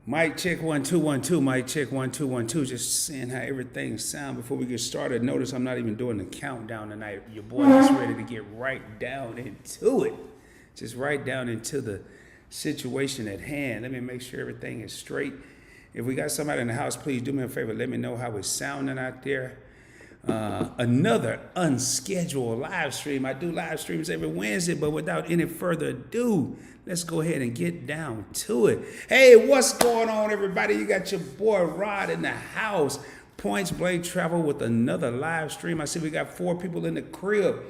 Mic check 1 2 1 2. Mic check 1 2 1 2. Just seeing how everything sound before we get started. Notice I'm not even doing the countdown tonight. Your boy is ready to get right down into it. Just right down into the situation at hand. Let me make sure everything is straight. If we got somebody in the house, please do me a favor. Let me know how it's sounding out there. Another unscheduled live stream. I do live streams every Wednesday, but without any further ado, let's go ahead and get down to it. Hey, what's going on, everybody? You got your boy Rod in the house. Points Blank Travel with another live stream. I see we got 4 people in the crib.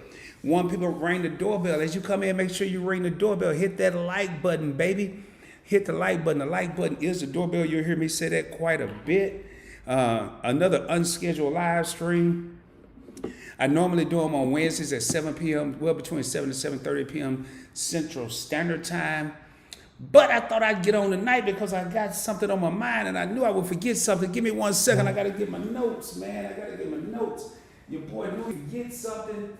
1 people ring the doorbell. As you come in, make sure you ring the doorbell. Hit that like button, baby. Hit the like button. The like button is the doorbell. You'll hear me say that quite a bit. Another unscheduled live stream. I normally do them on Wednesdays at 7 p.m., well, between 7 and 7:30 p.m. Central Standard Time. But I thought I'd get on tonight because I got something on my mind and I knew I would forget something. Give me 1 second. I got to get my notes, man. I got to get my notes. Your boy knew he'd forget something.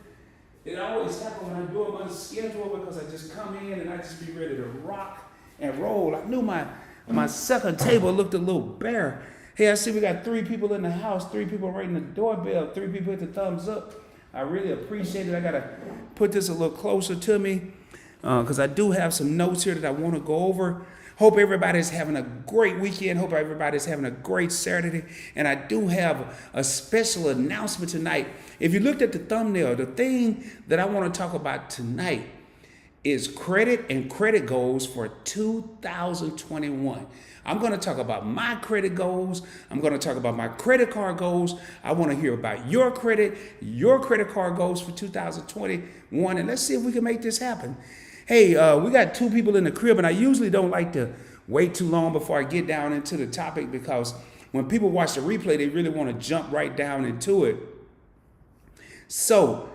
It always happens when I do them unscheduled because I just come in and I just be ready to rock and roll. I knew my second table looked a little bare. Hey, I see we got 3 people in the house, 3 people ringing the doorbell, 3 people hit the thumbs up. I really appreciate it. I got to put this a little closer to me because I do have some notes here that I want to go over. Hope everybody's having a great weekend. Hope everybody's having a great Saturday. And I do have a special announcement tonight. If you looked at the thumbnail, the thing that I want to talk about tonight is credit and credit goals for 2021. I'm going to talk about my credit goals. I'm going to talk about my credit card goals. I want to hear about your credit card goals for 2021. And let's see if we can make this happen. Hey, we got 2 people in the crib, and I usually don't like to wait too long before I get down into the topic because when people watch the replay, they really want to jump right down into it. So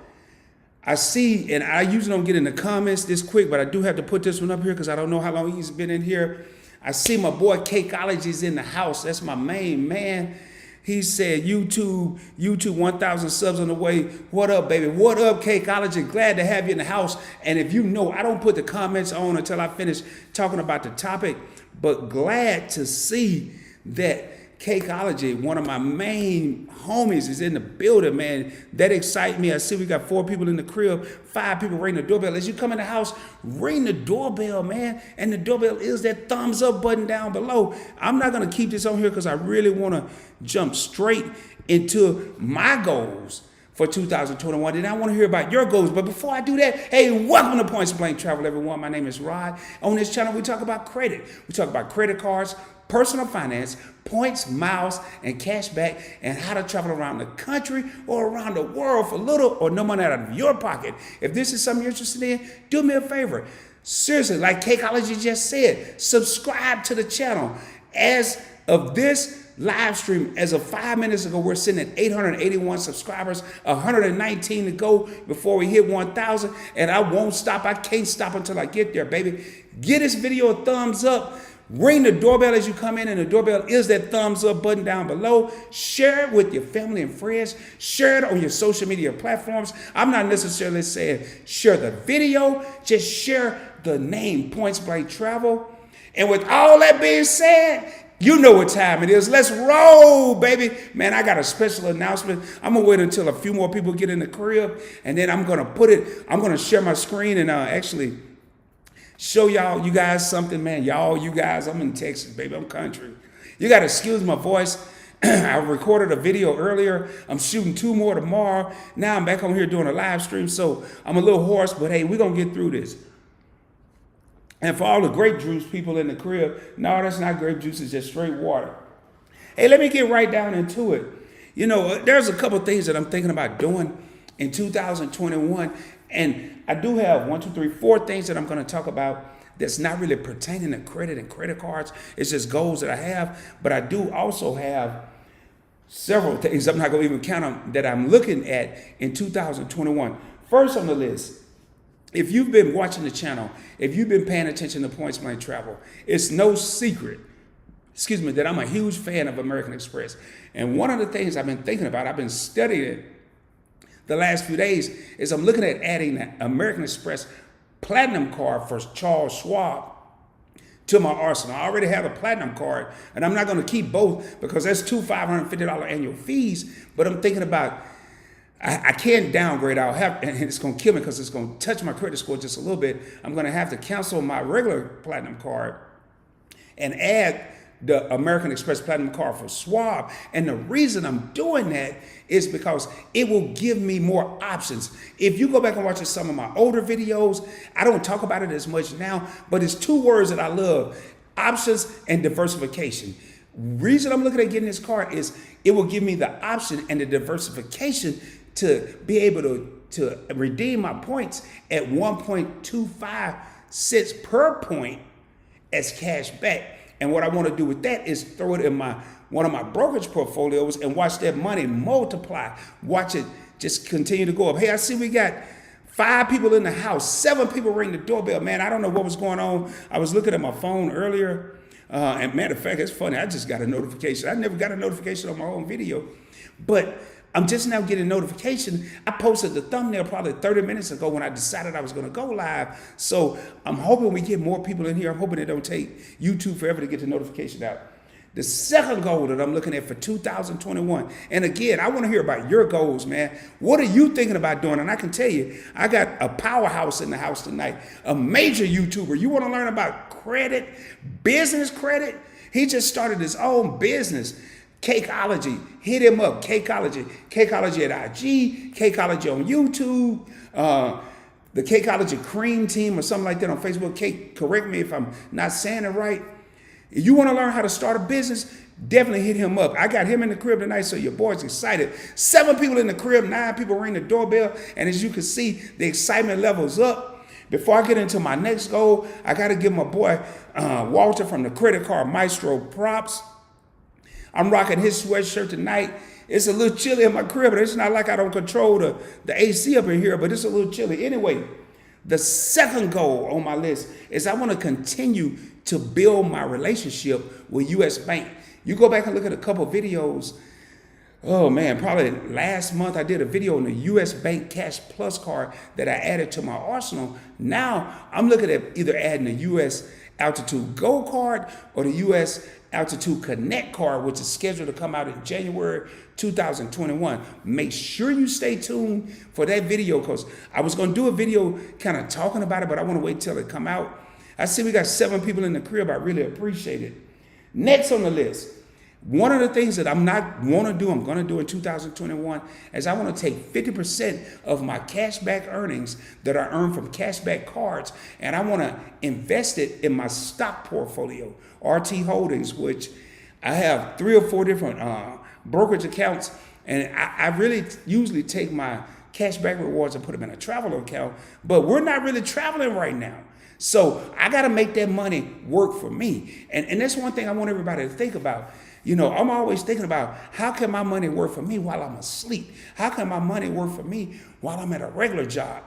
I see, and I usually don't get in the comments this quick, but I do have to put this one up here because I don't know how long he's been in here. I see my boy Cakeology's in the house. That's my main man. He said, YouTube 1,000 subs on the way. What up, baby? What up, Cakeology? Glad to have you in the house. And if you know, I don't put the comments on until I finish talking about the topic, but glad to see that Cakeology, one of my main homies, is in the building, man. That excites me. I see we got 4 people in the crib, 5 people ring the doorbell. As you come in the house, ring the doorbell, man. And the doorbell is that thumbs up button down below. I'm not going to keep this on here because I really want to jump straight into my goals for 2021. And I want to hear about your goals. But before I do that, hey, welcome to Points Blank Travel, everyone. My name is Rod. On this channel, we talk about credit. We talk about credit cards, personal finance, points, miles, and cash back, and how to travel around the country or around the world for little or no money out of your pocket. If this is something you're interested in, do me a favor. Seriously, like Cakeology just said, subscribe to the channel. As of this live stream, as of 5 minutes ago, we're sitting at 881 subscribers, 119 to go before we hit 1,000, and I won't stop. I can't stop until I get there, baby. Give this video a thumbs up. Ring the doorbell as you come in, and the doorbell is that thumbs up button down below. Share it with your family and friends. Share it on your social media platforms. I'm not necessarily saying share the video, just share the name Points Blank Travel. And with all that being said, you know what time it is. Let's roll, baby. Man, I got a special announcement. I'm going to wait until a few more people get in the crib, and then I'm going to share my screen and actually show you guys something, man. You guys, I'm in Texas, baby. I'm country. You got to excuse my voice. I recorded a video earlier. I'm shooting 2 more tomorrow. Now I'm back on here doing a live stream, so I'm a little hoarse, but hey, we're going to get through this. And for all the grape juice people in the crib, no, that's not grape juice. It's just straight water. Hey, let me get right down into it. You know, there's a couple things that I'm thinking about doing in 2021. And I do have 4 things that I'm going to talk about that's not really pertaining to credit and credit cards. It's just goals that I have. But I do also have several things, I'm not going to even count them, that I'm looking at in 2021. First on the list, if you've been watching the channel, if you've been paying attention to Points Blank Travel, it's no secret, that I'm a huge fan of American Express. And one of the things I've been thinking about, I've been studying the last few days, is I'm looking at adding the American Express Platinum card for Charles Schwab to my arsenal. I already have a platinum card, and I'm not going to keep both because that's two $550 annual fees. But I'm thinking about I can't downgrade. I'll have, and it's going to kill me because it's going to touch my credit score just a little bit. I'm going to have to cancel my regular platinum card and add the American Express Platinum card for Schwab. And the reason I'm doing that is because it will give me more options. If you go back and watch some of my older videos, I don't talk about it as much now, but it's two words that I love: options and diversification. Reason I'm looking at getting this card is it will give me the option and the diversification to be able to redeem my points at 1.25 cents per point as cash back. And what I want to do with that is throw it in one of my brokerage portfolios and watch that money multiply. Watch it just continue to go up. Hey, I see we got 5 people in the house, 7 people ring the doorbell. Man, I don't know what was going on. I was looking at my phone earlier. And matter of fact, it's funny. I just got a notification. I never got a notification on my own video, but I'm just now getting a notification. I posted the thumbnail probably 30 minutes ago when I decided I was going to go live. So I'm hoping we get more people in here. I'm hoping it don't take YouTube forever to get the notification out. The second goal that I'm looking at for 2021, and again, I want to hear about your goals, man. What are you thinking about doing? And I can tell you, I got a powerhouse in the house tonight, a major YouTuber. You want to learn about credit, business credit? He just started his own business, Cakeology. Hit him up, Cakeology. Cakeology at IG, Cakeology on YouTube, the Cakeology Cream Team or something like that on Facebook. Cake, correct me if I'm not saying it right. If you want to learn how to start a business, definitely hit him up. I got him in the crib tonight, so your boy's excited. 7 people in the crib, 9 people ring the doorbell, and as you can see, the excitement level's up. Before I get into my next goal, I got to give my boy Walter from the Credit Card Maestro props. I'm rocking his sweatshirt tonight. It's a little chilly in my crib, but it's not like I don't control the AC up in here, but it's a little chilly. Anyway, the second goal on my list is I want to continue to build my relationship with U.S. Bank. You go back and look at a couple videos. Oh man, probably last month I did a video on the U.S. Bank Cash Plus card that I added to my arsenal. Now I'm looking at either adding the U.S. Altitude Gold card or the U.S. Altitude Connect card, which is scheduled to come out in January 2021. Make sure you stay tuned for that video because I was going to do a video kind of talking about it, but I want to wait till it come out. I see we got 7 people in the crib. I really appreciate it. Next on the list, one of the things that I'm going to do in 2021 is I want to take 50% of my cashback earnings that I earn from cashback cards, and I want to invest it in my stock portfolio, RT Holdings, which I have 3 or 4 different brokerage accounts, and I really usually take my cashback rewards and put them in a travel account, but we're not really traveling right now. So I got to make that money work for me. And that's one thing I want everybody to think about. You know, I'm always thinking about how can my money work for me while I'm asleep? How can my money work for me while I'm at a regular job?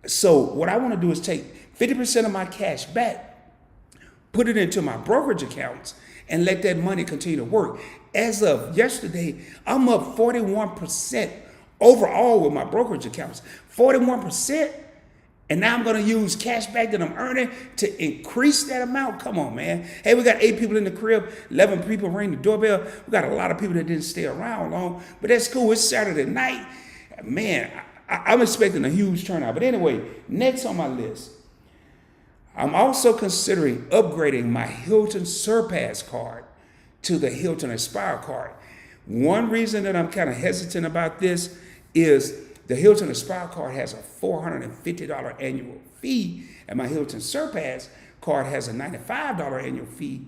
So what I want to do is take 50% of my cash back, put it into my brokerage accounts, and let that money continue to work. As of yesterday, I'm up 41% overall with my brokerage accounts. 41%. And now I'm going to use cash back that I'm earning to increase that amount. Come on, man. Hey, we got 8 people in the crib, 11 people ring the doorbell. We got a lot of people that didn't stay around long, but that's cool. It's Saturday night. Man, I'm expecting a huge turnout. But anyway, next on my list, I'm also considering upgrading my Hilton Surpass card to the Hilton Aspire card. One reason that I'm kind of hesitant about this is the Hilton Aspire card has a $450 annual fee, and my Hilton Surpass card has a $95 annual fee.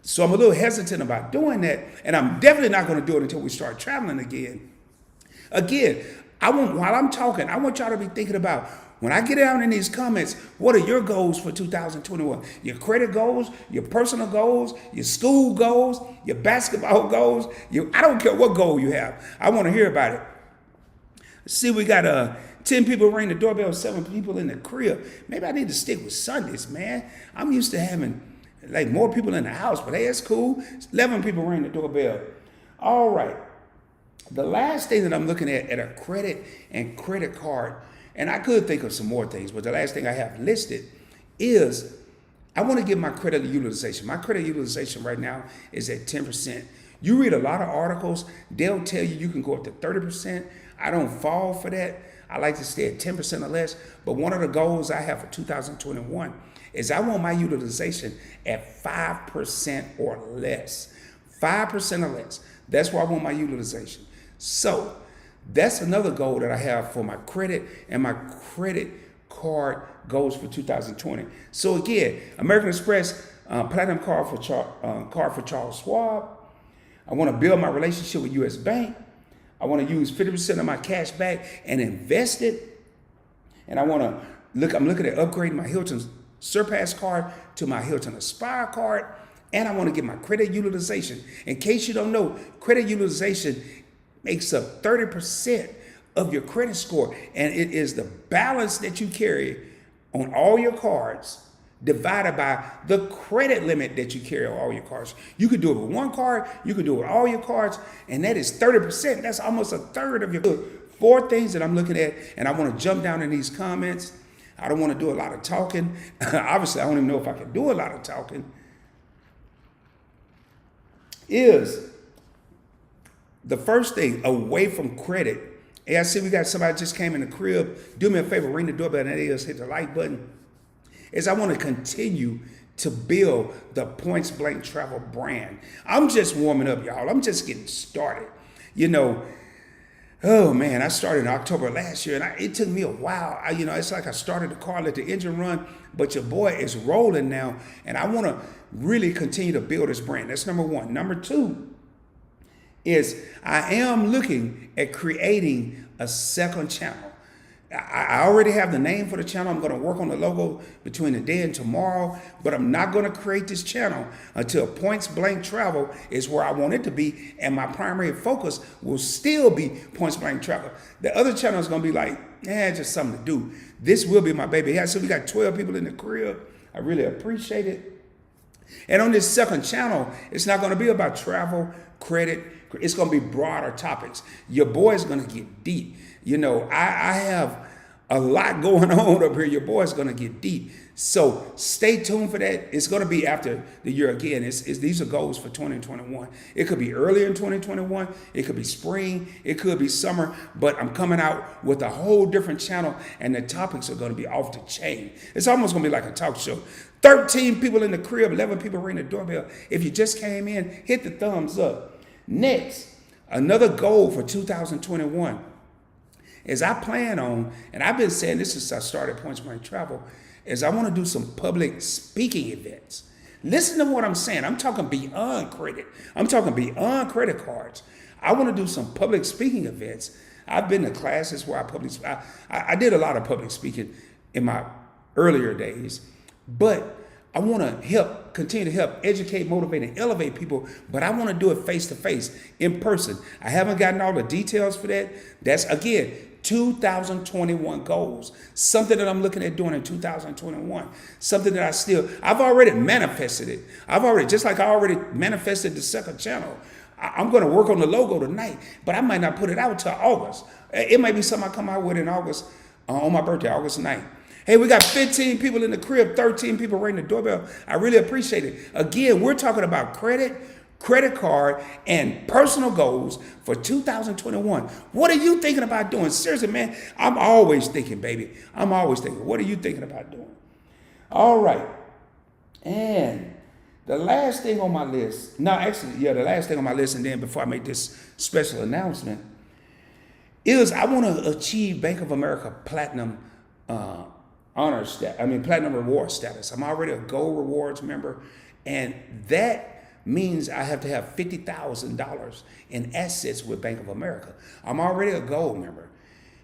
So I'm a little hesitant about doing that, and I'm definitely not going to do it until we start traveling again. Again, while I'm talking, I want y'all to be thinking about, when I get down in these comments, what are your goals for 2021? Your credit goals, your personal goals, your school goals, your basketball goals. I don't care what goal you have. I want to hear about it. See, we got 10 people ring the doorbell, 7 people in the crib. Maybe I need to stick with Sundays, man. I'm used to having like more people in the house, but hey, it's cool. 11 people ring the doorbell. All right. The last thing that I'm looking at a credit and credit card, and I could think of some more things, but the last thing I have listed is I want to get my credit utilization. My credit utilization right now is at 10%. You read a lot of articles, they'll tell you can go up to 30%. I don't fall for that. I like to stay at 10% or less. But one of the goals I have for 2021 is I want my utilization at 5% or less. 5% or less. That's where I want my utilization. So that's another goal that I have for my credit and my credit card goals for 2020. So again, American Express Platinum card for Charles Schwab. I want to build my relationship with U.S. Bank. I want to use 50% of my cash back and invest it. And I'm looking at upgrading my Hilton Surpass card to my Hilton Aspire card. And I want to get my credit utilization. In case you don't know, credit utilization makes up 30% of your credit score. And it is the balance that you carry on all your cards divided by the credit limit that you carry on all your cards. You could do it with one card, you could do it with all your cards, and that is 30%. That's almost a third of your 4 things that I'm looking at, and I want to jump down in these comments. I don't want to do a lot of talking. Obviously, I don't even know if I can do a lot of talking. Is the first thing away from credit. Hey, I see we got somebody just came in the crib. Do me a favor, ring the doorbell, and that is hit the like button. Is I want to continue to build the Points Blank Travel brand. I'm just warming up, y'all. I'm just getting started. You know, oh man, I started in October last year, and it took me a while. It's like I started the car, let the engine run, but your boy is rolling now, and I want to really continue to build this brand. That's number one. Number two is I am looking at creating a second channel. I already have the name for the channel. I'm going to work on the logo between today and tomorrow, but I'm not going to create this channel until Points Blank Travel is where I want it to be, and my primary focus will still be Points Blank Travel. The other channel is going to be like, just something to do. This will be my baby. Yeah, so we got 12 people in the crib. I really appreciate it. And on this second channel, it's not going to be about travel, credit. It's going to be broader topics. Your boy is going to get deep. I have a lot going on up here. Your boy's going to get deep. So stay tuned for that. It's going to be after the year again. These are goals for 2021. It could be earlier in 2021. It could be spring. It could be summer. But I'm coming out with a whole different channel, and the topics are going to be off the chain. It's almost going to be like a talk show. 13 people in the crib, 11 people ring the doorbell. If you just came in, hit the thumbs up. Next, another goal for 2021 is I plan on, and I've been saying this since I started Points Blank Travel, is I want to do some public speaking events. Listen to what I'm saying. I'm talking beyond credit. I'm talking beyond credit cards. I want to do some public speaking events. I've been to classes where I did a lot of public speaking in my earlier days, but I want to continue to help educate, motivate, and elevate people, but I want to do it face-to-face, in person. I haven't gotten all the details for that. That's, again, 2021 goals. Something that I'm looking at doing in 2021. Something that I've already manifested it. Just like I already manifested the second channel. I'm going to work on the logo tonight, but I might not put it out till August. It might be something I come out with in August, on my birthday, August 9th. Hey, we got 15 people in the crib, 13 people ringing the doorbell. I really appreciate it. Again, we're talking about credit card, and personal goals for 2021. What are you thinking about doing? Seriously, man, I'm always thinking, baby. I'm always thinking. What are you thinking about doing? All right. And the last thing on my list, the last thing on my list, and then before I make this special announcement, is I want to achieve Bank of America Platinum Platinum Reward status. I'm already a Gold Rewards member, and that means I have to have $50,000 in assets with Bank of America. I'm already a Gold member.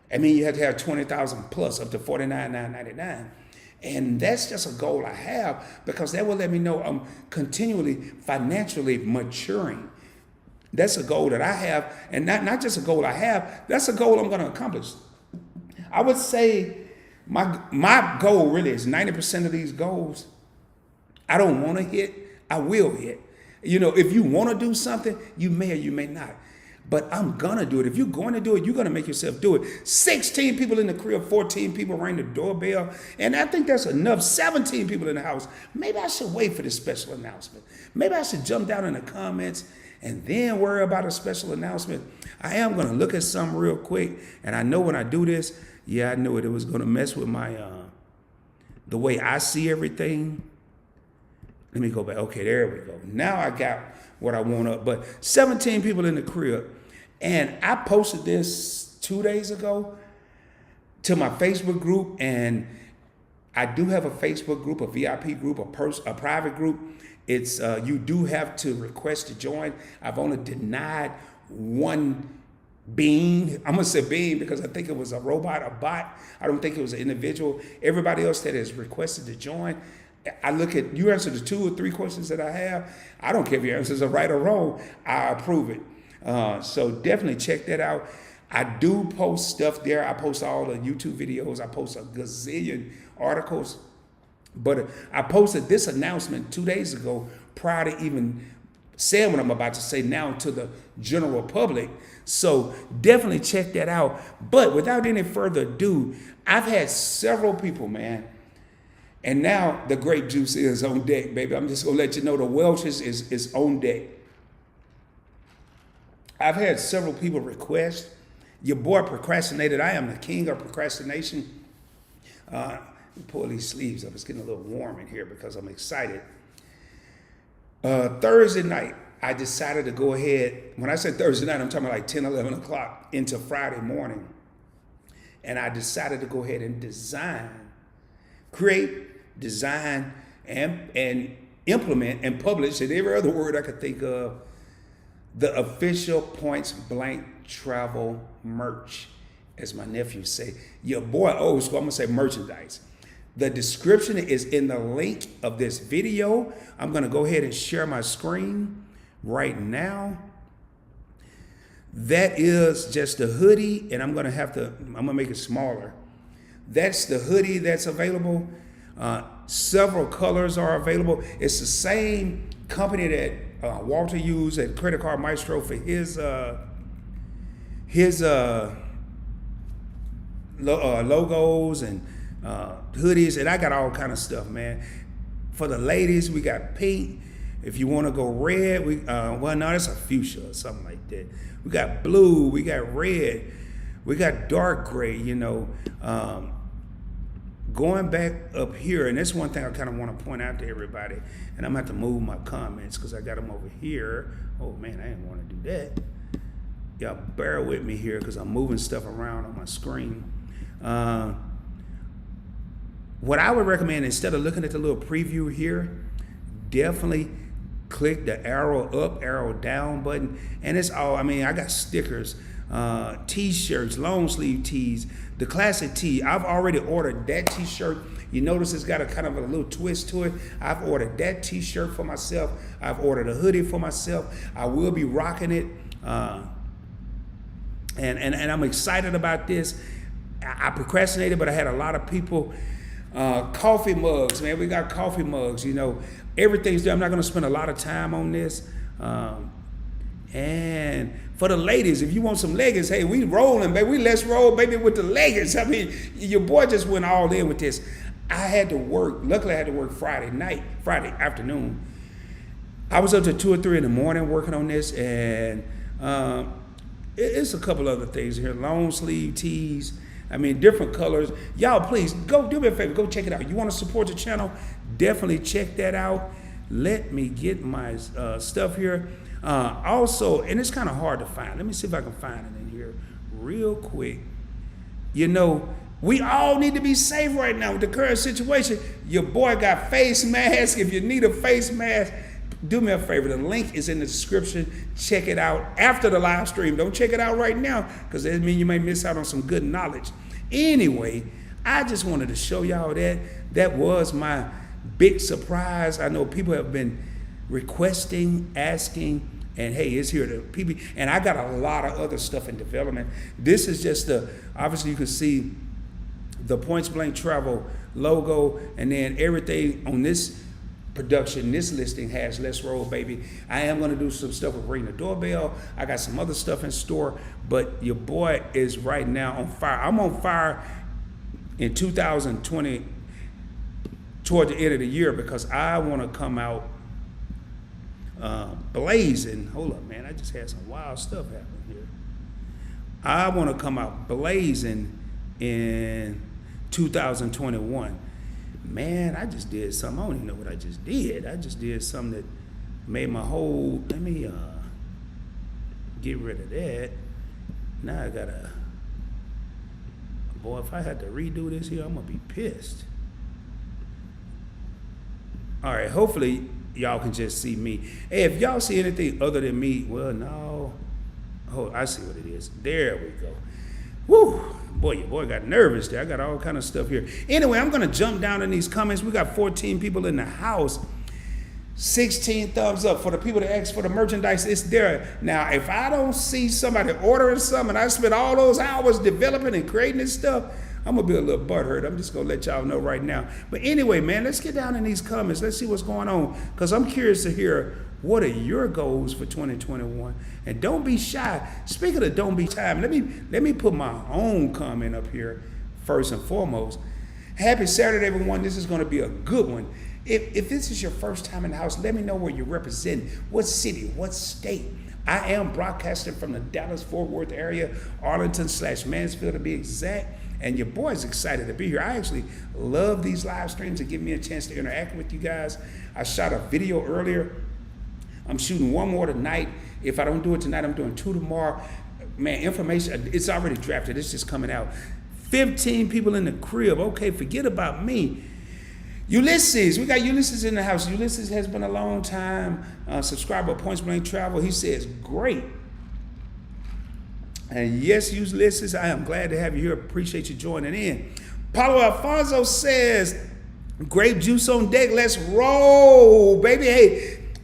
You have to have 20,000 plus, up to $49,999. And that's just a goal I have, because that will let me know I'm continually financially maturing. That's a goal that I have, and not just a goal I have, that's a goal I'm going to accomplish. I would say my goal really is 90% of these goals I don't want to hit, I will hit. If you want to do something, you may or you may not. but I'm gonna do it. If you're going to do it, you're gonna make yourself do it. 16 people in the crib, 14 people rang the doorbell, and I think that's enough. 17 people in the house. Maybe I should wait for this special announcement. Maybe I should jump down in the comments and then worry about a special announcement. I am gonna look at something real quick, and I know when I do this, I knew it was gonna mess with my the way I see everything. Let me go back. Okay, there we go. Now I got what I want up. But 17 people in the crib. And I posted this 2 days ago to my Facebook group. And I do have a Facebook group, a VIP group, a private group. It's you do have to request to join. I've only denied one being. I'm gonna say being because I think it was a robot, a bot. I don't think it was an individual. Everybody else that has requested to join, I look at, you answer the 2 or 3 questions that I have. I don't care if your answers are right or wrong. I approve it. So definitely check that out. I do post stuff there. I post all the YouTube videos. I post a gazillion articles. But I posted this announcement 2 days ago prior to even saying what I'm about to say now to the general public. So definitely check that out. But without any further ado, I've had several people, man. And now the grape juice is on deck, baby. I'm just gonna let you know the Welch's is on deck. I've had several people request. Your boy procrastinated. I am the king of procrastination. Pull these sleeves up. It's getting a little warm in here because I'm excited. Thursday night, I decided to go ahead. When I said Thursday night, I'm talking about like 10, 11 o'clock into Friday morning. And I decided to go ahead and create, design, and implement and publish, and every other word I could think of, the official Points Blank travel merch, as my nephews say. Your boy old school, I'm gonna say merchandise. The description is in the link of this video. I'm gonna go ahead and share my screen right now. That is just a hoodie, and I'm gonna make it smaller. That's the hoodie that's available. Several colors are available. It's the same company that Walter used at Credit Card Maestro for his logos and hoodies, and I got all kind of stuff, man. For the ladies, we got pink. If you want to go red, that's a fuchsia or something like that. We got blue, we got red, we got dark gray, Going back up here, and that's one thing I kind of want to point out to everybody, and I'm going to have to move my comments because I got them over here. Oh, man, I didn't want to do that. Y'all bear with me here because I'm moving stuff around on my screen. What I would recommend, instead of looking at the little preview here, definitely click the arrow up, arrow down button, and it's all, I got stickers, t-shirts, long sleeve tees, the classic tee. I've already ordered that t-shirt. You notice it's got a kind of a little twist to it. I've ordered that t-shirt for myself. I've ordered a hoodie for myself. I will be rocking it. And I'm excited about this. I procrastinated, but I had a lot of people. Coffee mugs, man. We got coffee mugs, Everything's there. I'm not going to spend a lot of time on this. And for the ladies, if you want some leggings, hey, we rolling, baby. Let's roll, baby, with the leggings. Your boy just went all in with this. I had to work. Luckily, I had to work Friday afternoon. I was up to 2 or 3 in the morning working on this, and it's a couple other things here. Long sleeve tees. Different colors. Y'all, please, go do me a favor. Go check it out. You want to support the channel? Definitely check that out. Let me get my stuff here. Also, and it's kind of hard to find. Let me see if I can find it in here real quick. We all need to be safe right now with the current situation. Your boy got face mask. If you need a face mask, do me a favor. The link is in the description. Check it out after the live stream. Don't check it out right now because that means you may miss out on some good knowledge. Anyway, I just wanted to show y'all that. That was my big surprise. I know people have been requesting, asking, and hey, it's here to PB. And I got a lot of other stuff in development. This is just obviously you can see the Points Blank Travel logo, and then everything on this production this listing has. Let's roll, baby. I am going to do some stuff with ring the doorbell. I got some other stuff in store, but your boy is right now on fire. I'm on fire in 2020 toward the end of the year because I want to come out blazing. Hold up, man. I just had some wild stuff happen here. I want to come out blazing in 2021. Man, I just did something. I don't even know what I just did. I just did something that made my whole, let me get rid of that. Now I gotta, boy, if I had to redo this here, I'm gonna be pissed. All right, hopefully y'all can just see me. Hey, if y'all see anything other than me, well, no. Oh, I see what it is. There we go. Woo. Boy, your boy got nervous there. I got all kind of stuff here. Anyway, I'm going to jump down in these comments. We got 14 people in the house. 16 thumbs up for the people that ask for the merchandise. It's there. Now, if I don't see somebody ordering something and I spent all those hours developing and creating this stuff, I'm going to be a little butthurt. I'm just going to let y'all know right now. But anyway, man, let's get down in these comments. Let's see what's going on because I'm curious to hear what are your goals for 2021? And don't be shy. Speaking of don't be shy, let me put my own comment up here first and foremost. Happy Saturday, everyone. This is going to be a good one. If this is your first time in the house, let me know where you represent. What city? What state? I am broadcasting from the Dallas-Fort Worth area, Arlington/Mansfield to be exact. And your boy's excited to be here. I actually love these live streams and give me a chance to interact with you guys. I shot a video earlier. I'm shooting one more tonight. If I don't do it tonight, I'm doing 2 tomorrow. Man, information, it's already drafted. It's just coming out. 15 people in the crib. Okay, forget about me. Ulysses, we got Ulysses in the house. Ulysses has been a long time subscriber of Points Blank Travel. He says, great. And yes, Ulysses, I am glad to have you here. Appreciate you joining in. Paulo Alfonso says, grape juice on deck. Let's roll, baby.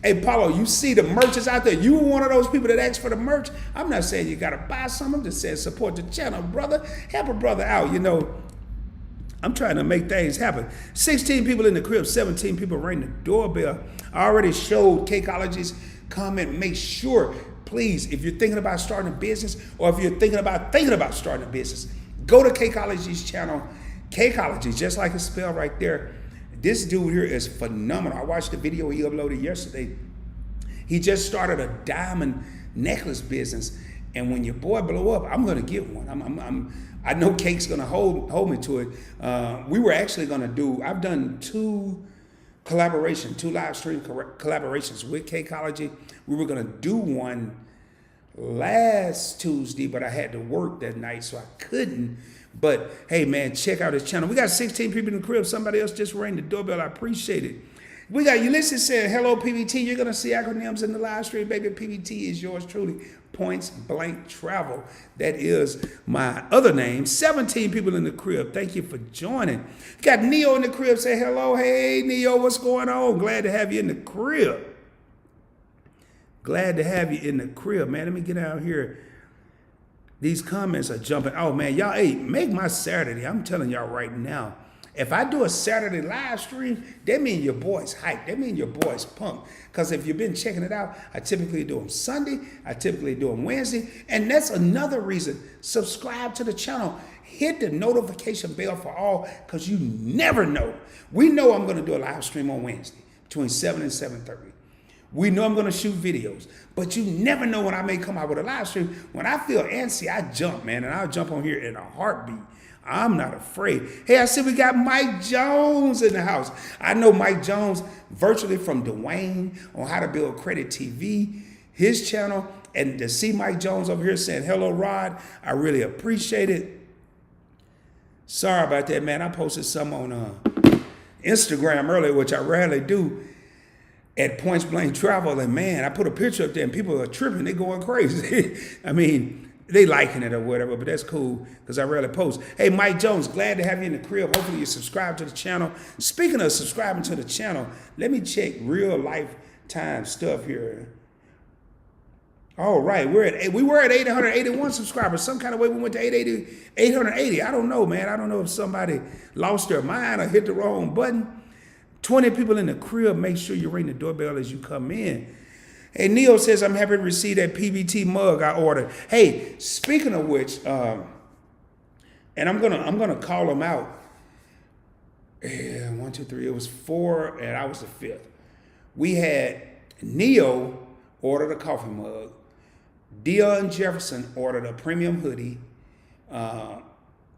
Hey, Paulo, you see the merchants out there. You were one of those people that asked for the merch. I'm not saying you got to buy some. I'm just saying support the channel, brother. Help a brother out. You know, I'm trying to make things happen. 16 people in the crib, 17 people ring the doorbell. I already showed Cakeology's comment. Make sure, please, if you're thinking about starting a business or if you're thinking about starting a business, go to Cakeology's channel. Cakeology, just like it's spelled right there. This dude here is phenomenal. I watched the video he uploaded yesterday. He just started a diamond necklace business. And when your boy blow up, I'm going to get one. I know Cake's going to hold me to it. We were actually going to do, I've done 2 live stream collaborations with Cakeology. We were going to do one last Tuesday, but I had to work that night, so I couldn't. But hey, man, check out his channel. We got 16 people in the crib. Somebody else just rang the doorbell. I appreciate it. We got Ulysses saying, hello, PBT. You're going to see acronyms in the live stream, baby. PBT is yours truly. Points Blank Travel. That is my other name. 17 people in the crib. Thank you for joining. Got Neo in the crib. Say hello. Hey, Neo, what's going on? Glad to have you in the crib. Glad to have you in the crib, man. Let me get out here. These comments are jumping. Oh, man, y'all, hey, make my Saturday. I'm telling y'all right now. If I do a Saturday live stream, that means your boy's hyped. That means your boy's pumped. Because if you've been checking it out, I typically do them Sunday. I typically do them Wednesday. And that's another reason. Subscribe to the channel. Hit the notification bell for all because you never know. We know I'm going to do a live stream on Wednesday between 7 and 7:30. We know I'm going to shoot videos, but you never know when I may come out with a live stream. When I feel antsy, I jump, man, and I'll jump on here in a heartbeat. I'm not afraid. Hey, I see we got Mike Jones in the house. I know Mike Jones virtually from Dwayne on How to Build Credit TV, his channel, and to see Mike Jones over here saying, hello, Rod, I really appreciate it. Sorry about that, man. I posted some on Instagram earlier, which I rarely do, at Points Blank Travel, and man, I put a picture up there and people are tripping. They going crazy. I mean, they liking it or whatever, but that's cool because I rarely post. Hey, Mike Jones, glad to have you in the crib. Hopefully you subscribe to the channel. Speaking of subscribing to the channel, let me check real lifetime stuff here. All right, we were at 881 subscribers. Some kind of way we went to 880. I don't know, man. I don't know if somebody lost their mind or hit the wrong button. 20 people in the crib. Make sure you ring the doorbell as you come in. Hey, Neo says, I'm happy to receive that PBT mug I ordered. Hey, speaking of which, and I'm gonna call them out. Yeah, 1, 2, 3. It was 4, and I was the 5th. We had Neo ordered a coffee mug. Dion Jefferson ordered a premium hoodie.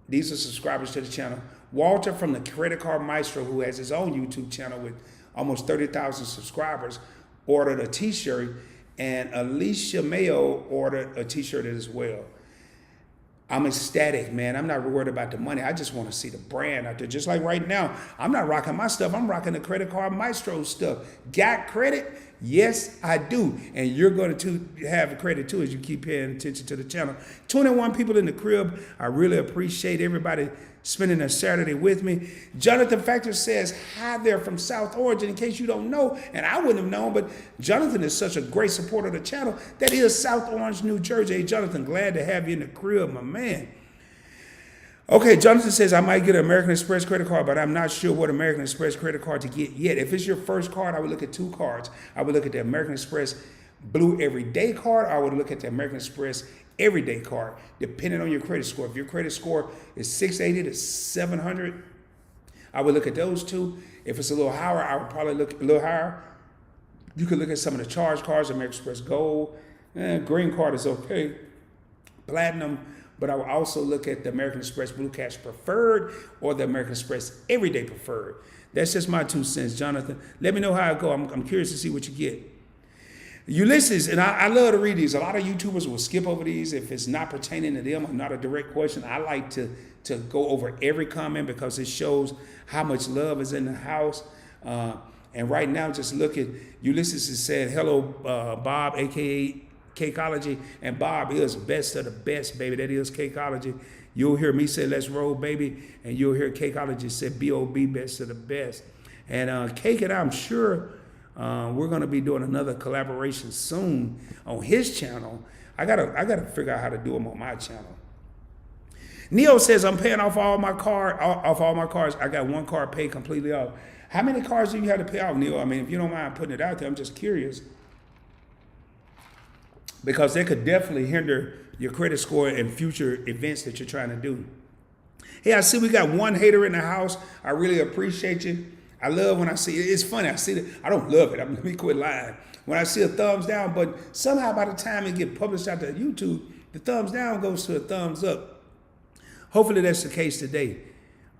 These are subscribers to the channel. Walter from the Credit Card Maestro, who has his own YouTube channel with almost 30,000 subscribers, ordered a t-shirt, and Alicia Mayo ordered a t-shirt as well. I'm ecstatic, man. I'm not worried about the money. I just want to see the brand out there. Just like right now, I'm not rocking my stuff. I'm rocking the Credit Card Maestro stuff. Got credit? Yes, I do. And you're going to have credit too as you keep paying attention to the channel. 21 people in the crib. I really appreciate everybody spending a Saturday with me. Jonathan Factor says, hi there from South Orange. And in case you don't know, and I wouldn't have known, but Jonathan is such a great supporter of the channel. That is South Orange, New Jersey. Hey, Jonathan, glad to have you in the crib, my man. Okay, Jonathan says, I might get an American Express credit card, but I'm not sure what American Express credit card to get yet. If it's your first card, I would look at 2 cards. I would look at the American Express Blue Everyday card, or I would look at the American Express Everyday card, depending on your credit score. If your credit score is 680 to 700, I would look at those 2. If it's a little higher, I would probably look a little higher. You could look at some of the charge cards, American Express Gold. Green card is okay. Platinum. But I will also look at the American Express Blue Cash Preferred or the American Express Everyday Preferred. That's just my 2 cents, Jonathan. Let me know how it goes. I'm curious to see what you get. Ulysses, and I love to read these. A lot of YouTubers will skip over these if it's not pertaining to them or not a direct question. I like to go over every comment because it shows how much love is in the house. And right now, just look at Ulysses has said, hello, Bob, a.k.a. Cakeology, and Bob is best of the best, baby. That is Cakeology. You'll hear me say, let's roll, baby, and you'll hear Cakeology say, B.O.B., best of the best. And Cake and I'm sure we're going to be doing another collaboration soon on his channel. I gotta figure out how to do them on my channel. Neo says, I'm paying off all my cards. I got 1 card paid completely off. How many cards do you have to pay off, Neo? I mean, if you don't mind putting it out there, I'm just curious. Because they could definitely hinder your credit score and future events that you're trying to do. Hey, I see we got 1 hater in the house. I really appreciate you. I love when I see it. It's funny. I see it. I don't love it. Let me quit lying. When I see a thumbs down, but somehow by the time it gets published out to YouTube, the thumbs down goes to a thumbs up. Hopefully that's the case today.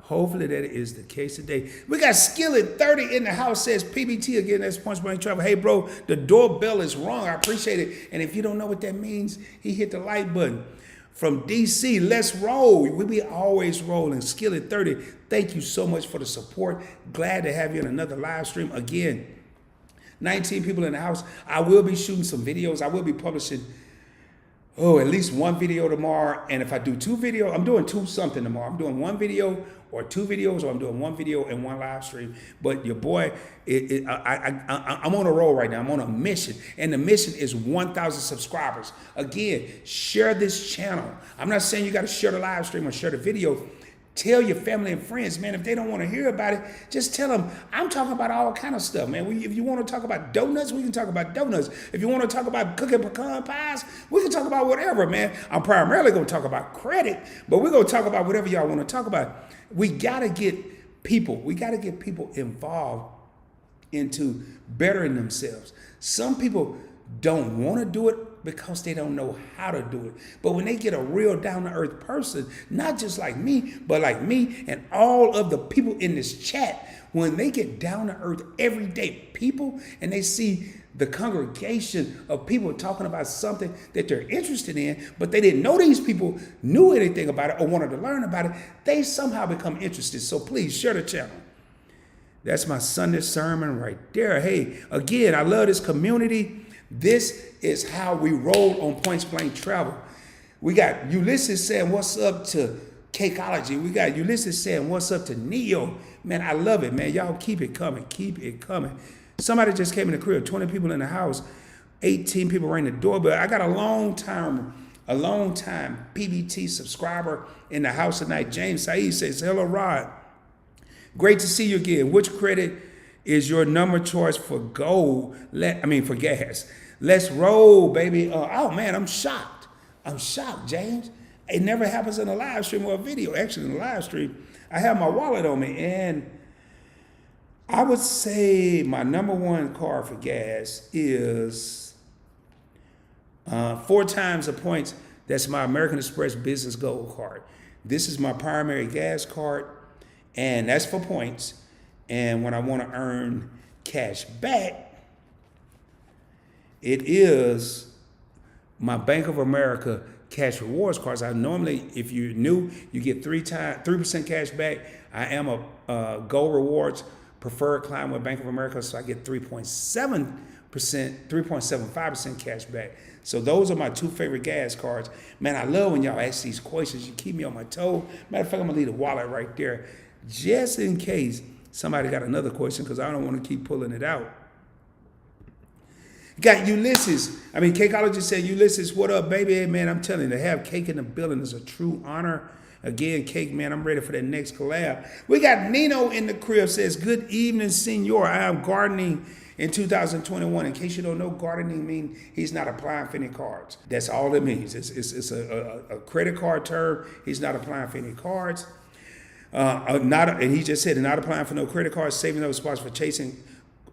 Hopefully that is the case today. We got Skillet 30 in the house, says PBT again, that's Punch Blank Travel. Hey, bro, the doorbell is wrong. I appreciate it. And if you don't know what that means, he hit the like button. From DC, let's roll. We be always rolling. Skillet 30, thank you so much for the support. Glad to have you in another live stream. Again, 19 people in the house. I will be shooting some videos. I will be publishing at least 1 video tomorrow. And if I do 2 videos, I'm doing 2 something tomorrow. I'm doing 1 video or 2 videos, or I'm doing 1 video and 1 live stream. But your boy, I'm on a roll right now. I'm on a mission. And the mission is 1,000 subscribers. Again, share this channel. I'm not saying you got to share the live stream or share the video. Tell your family and friends, man, if they don't want to hear about it, just tell them I'm talking about all kind of stuff, man. If you want to talk about donuts, we can talk about donuts. If you want to talk about cooking pecan pies, we can talk about whatever, man. I'm primarily going to talk about credit, but we're going to talk about whatever y'all want to talk about. We got to get people involved into bettering themselves. Some people don't want to do it because they don't know how to do it. But when they get a real down-to-earth person, not just like me, but like me and all of the people in this chat, when they get down-to-earth everyday people and they see the congregation of people talking about something that they're interested in, but they didn't know these people knew anything about it or wanted to learn about it, they somehow become interested. So please share the channel. That's my Sunday sermon right there. Hey, again, I love this community. This is how we roll on Point Blank Travel. We got Ulysses saying, what's up to Cakeology? We got Ulysses saying, what's up to Neo? Man, I love it, man. Y'all keep it coming. Keep it coming. Somebody just came in the crib, 20 people in the house, 18 people rang the doorbell. I got a long time PBT subscriber in the house tonight. James Saeed says, hello, Rod. Great to see you again. Which credit is your number choice for gold. For gas. Let's roll, baby. Oh man, I'm shocked. I'm shocked, James. It never happens in a live stream or a video. Actually, in a live stream, I have my wallet on me, and I would say my number one card for gas is 4 times the points. That's my American Express Business Gold card. This is my primary gas card, and that's for points. And when I want to earn cash back, it is my Bank of America Cash Rewards cards. I normally, if you're new, you get 3% cash back. I am a Gold Rewards preferred client with Bank of America, so I get 3.75% cash back. So those are my 2 favorite gas cards. Man, I love when y'all ask these questions. You keep me on my toe. Matter of fact, I'm gonna leave the wallet right there, just in case somebody got another question, because I don't want to keep pulling it out. Got Ulysses. Cakeologist said, Ulysses, what up, baby? Hey, man, I'm telling you, to have Cake in the building is a true honor. Again, Cake, man, I'm ready for that next collab. We got Nino in the crib, says, good evening, senor. I am gardening in 2021. In case you don't know, gardening means he's not applying for any cards. That's all it means. It's a credit card term. He's not applying for any cards. And he just said, not applying for no credit cards, saving those spots for chasing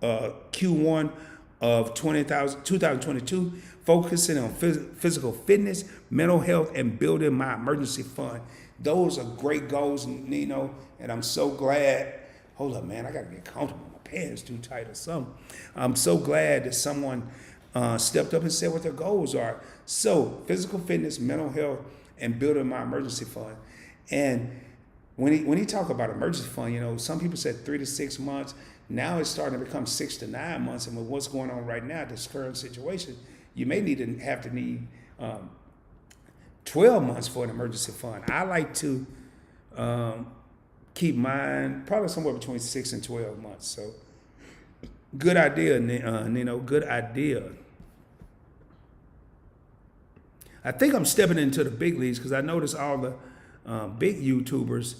Q1 of 2022, focusing on physical fitness, mental health, and building my emergency fund. Those are great goals, Nino, and I'm so glad. Hold up, man, I got to get comfortable. My pants too tight or something. I'm so glad that someone stepped up and said what their goals are. So, physical fitness, mental health, and building my emergency fund. And when he talk about emergency fund, some people said 3 to 6 months. Now it's starting to become 6 to 9 months. And with what's going on right now, this current situation, you may have to need 12 months for an emergency fund. I like to keep mine probably somewhere between 6 and 12 months. So good idea, Nino, good idea. I think I'm stepping into the big leagues because I notice all the big YouTubers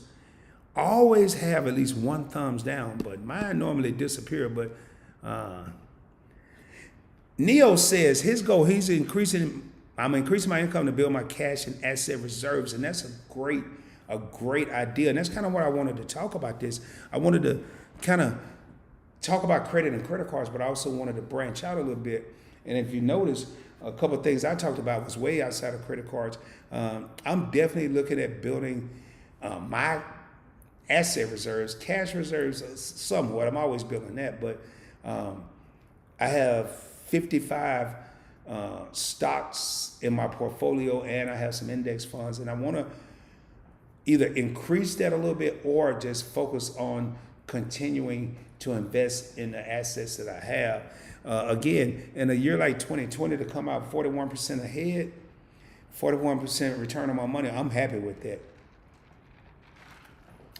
always have at least 1 thumbs down, but mine normally disappear. But Neo says his goal, I'm increasing my income to build my cash and asset reserves, and that's a great idea. And that's kind of what I wanted to talk about this. I wanted to kind of talk about credit and credit cards, but I also wanted to branch out a little bit. And if you notice, a couple of things I talked about was way outside of credit cards. I'm definitely looking at building my asset reserves, cash reserves, somewhat. I'm always building that, but I have 55 stocks in my portfolio, and I have some index funds, and I want to either increase that a little bit or just focus on continuing to invest in the assets that I have. Again, in a year like 2020 to come out 41% ahead, 41% return on my money, I'm happy with that.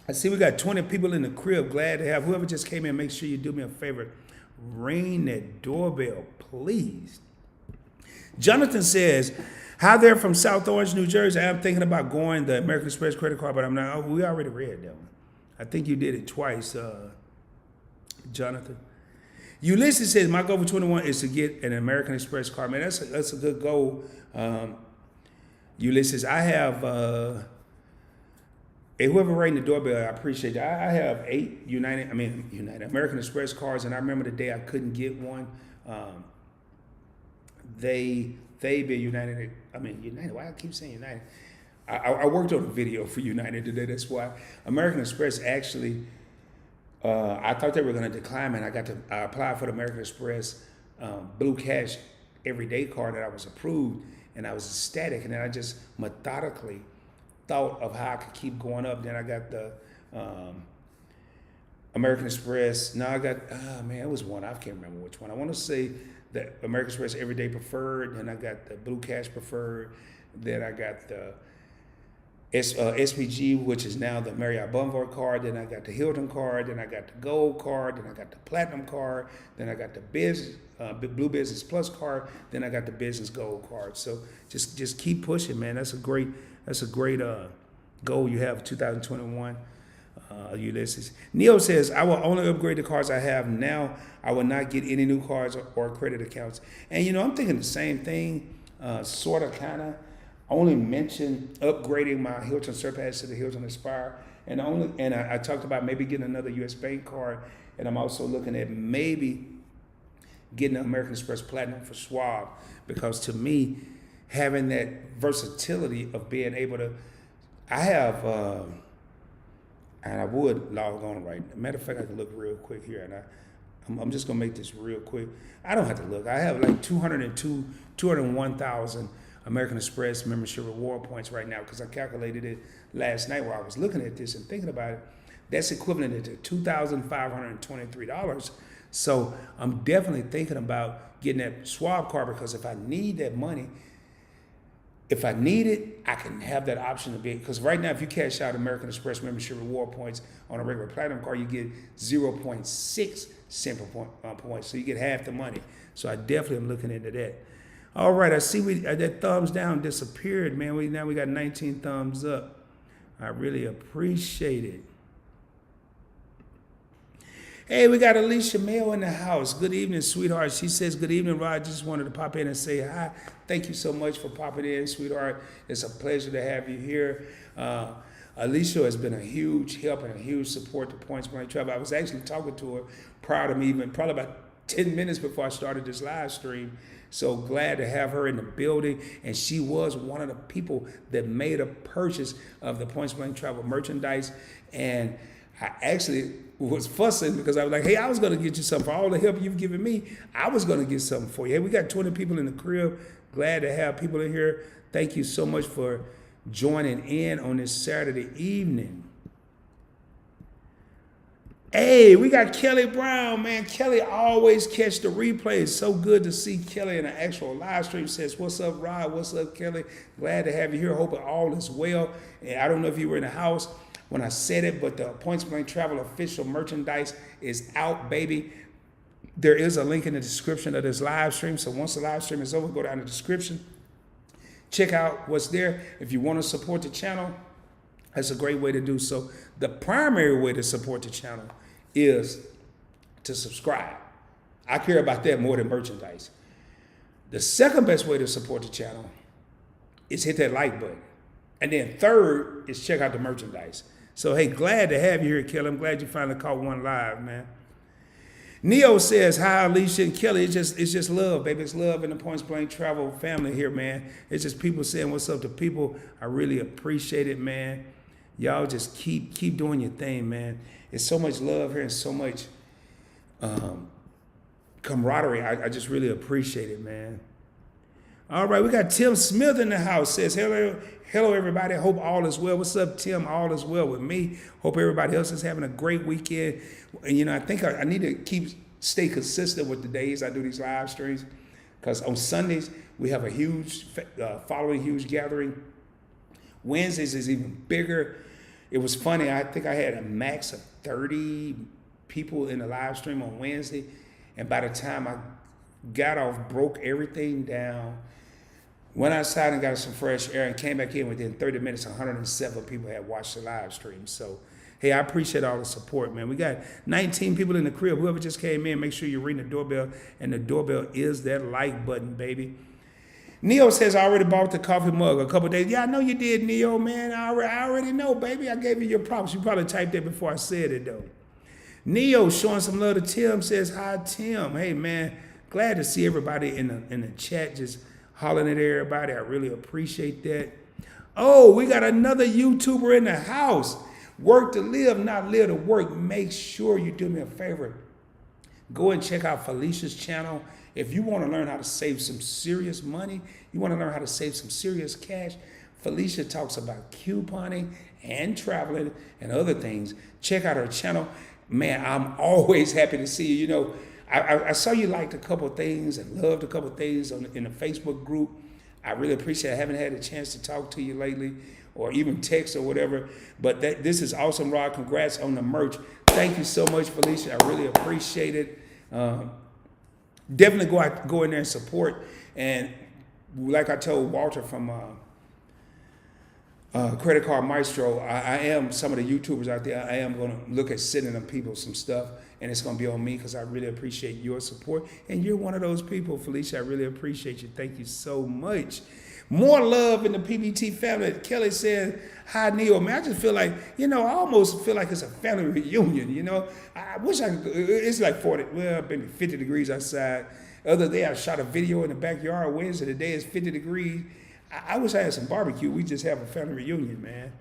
I see we got 20 people in the crib. Glad to have whoever just came in. Make sure you do me a favor. Ring that doorbell, please. Jonathan says, hi there from South Orange, New Jersey. I'm thinking about going the American Express credit card, but I'm not. Oh, we already read that one. I think you did it twice, Jonathan. Ulysses says, my goal for 21 is to get an American Express card. Man, that's a good goal. Ulysses, I have, whoever rang the doorbell, I appreciate that. I have 8 American Express cards, and I remember the day I couldn't get one. They be United, why I keep saying United? I worked on a video for United today, that's why. American Express actually, I thought they were going to decline, and I applied for the American Express Blue Cash Everyday card that I was approved, and I was ecstatic, and then I just methodically thought of how I could keep going up. Then I got the American Express. Now I got, it was one, I can't remember which one. I want to say the American Express Everyday Preferred, then I got the Blue Cash Preferred, then I got the SPG, which is now the Marriott Bonvoy card, then I got the Hilton card, then I got the Gold card, then I got the Platinum card, then I got the Blue Business Plus card, then I got the Business Gold card. So just keep pushing, man. That's a great goal you have for 2021. Ulysses. Neil says, I will only upgrade the cards I have now. I will not get any new cards or credit accounts. And, I'm thinking the same thing, sort of, kind of. Only mentioned upgrading my Hilton Surpass to the Hilton Aspire. And I talked about maybe getting another U.S. Bank card. And I'm also looking at maybe getting an American Express Platinum for Schwab. Because to me, having that versatility of being able to, I have, and I would log on right. Matter of fact, I can look real quick here. And I'm just going to make this real quick. I don't have to look. I have like 201,000 American Express membership reward points right now because I calculated it last night while I was looking at this and thinking about it. That's equivalent to $2,523. So I'm definitely thinking about getting that Schwab card because if I need that money, if I need it, I can have that option to be, because right now if you cash out American Express membership reward points on a regular platinum card, you get 0.6 cent per point, so you get half the money. So I definitely am looking into that. All right, I see that thumbs down disappeared, man. Now we got 19 thumbs up. I really appreciate it. Hey, we got Alicia Mayo in the house. Good evening, sweetheart. She says, good evening, Rod. Just wanted to pop in and say hi. Thank you so much for popping in, sweetheart. It's a pleasure to have you here. Alicia has been a huge help and a huge support to Points Blank Travel. I was actually talking to her prior to me, even probably about 10 minutes before I started this live stream. So glad to have her in the building. And she was one of the people that made a purchase of the Points Blank Travel merchandise. And I actually was fussing because I was like, hey, I was going to get you something. For all the help you've given me, I was going to get something for you. Hey, we got 20 people in the crib. Glad to have people in here. Thank you so much for joining in on this Saturday evening. Hey, we got Kelly Brown, man. Kelly always catch the replay. It's so good to see Kelly in an actual live stream. Says, what's up, Rod? What's up, Kelly? Glad to have you here. Hope all is well. And I don't know if you were in the house when I said it, but the Points Blank Travel official merchandise is out, baby. There is a link in the description of this live stream. So once the live stream is over, go down to the description. Check out what's there. If you want to support the channel, that's a great way to do so. The primary way to support the channel is to subscribe. I care about that more than merchandise. The second best way to support the channel is hit that like button. And then third is check out the merchandise. So, hey, glad to have you here, Kelly. I'm glad you finally caught one live, man. Neo says, hi, Alicia and Kelly. It's just love, baby. It's love in the Points Blank Travel family here, man. It's just people saying what's up to people. I really appreciate it, man. Y'all just keep doing your thing, man. It's so much love here and so much camaraderie. I just really appreciate it, man. All right, we got Tim Smith in the house. Says, hello, everybody. Hope all is well. What's up, Tim? All is well with me. Hope everybody else is having a great weekend. And, I think I need to stay consistent with the days I do these live streams, because on Sundays, we have a huge following, huge gathering. Wednesdays is even bigger. It was funny. I think I had a max of 30 people in the live stream on Wednesday. And by the time I got off, broke everything down, went outside and got some fresh air and came back in within 30 minutes, 107 people had watched the live stream. So, hey, I appreciate all the support, man. We got 19 people in the crib. Whoever just came in, make sure you're ringing the doorbell. And the doorbell is that like button, baby. Neo says, I already bought the coffee mug a couple days. Yeah, I know you did, Neo, man. I already know, baby. I gave you your props. You probably typed that before I said it, though. Neo showing some love to Tim. Says, hi, Tim. Hey, man, glad to see everybody in the chat just hollering at everybody. I really appreciate that. Oh, we got another YouTuber in the house. Work to live, not live to work. Make sure you do me a favor. Go and check out Felicia's channel. If you want to learn how to save some serious money, you want to learn how to save some serious cash, Felicia talks about couponing and traveling and other things. Check out her channel. Man, I'm always happy to see you. I saw you liked a couple of things and loved a couple of things in the Facebook group. I really appreciate it. I haven't had a chance to talk to you lately or even text or whatever. But this is awesome, Rod. Congrats on the merch. Thank you so much, Felicia. I really appreciate it. Definitely go in there and support. And like I told Walter from Credit Card Maestro. I am some of the YouTubers out there. I am going to look at sending them people some stuff, and it's going to be on me because I really appreciate your support. And you're one of those people, Felicia. I really appreciate you. Thank you so much. More love in the PBT family. Kelly said, hi, Neo. Man, I just feel like, I almost feel like it's a family reunion, I wish I could. It's like 40, well, maybe 50 degrees outside. The other day, I shot a video in the backyard. Wednesday, today is 50 degrees. I wish I had some barbecue. We just have a family reunion, man.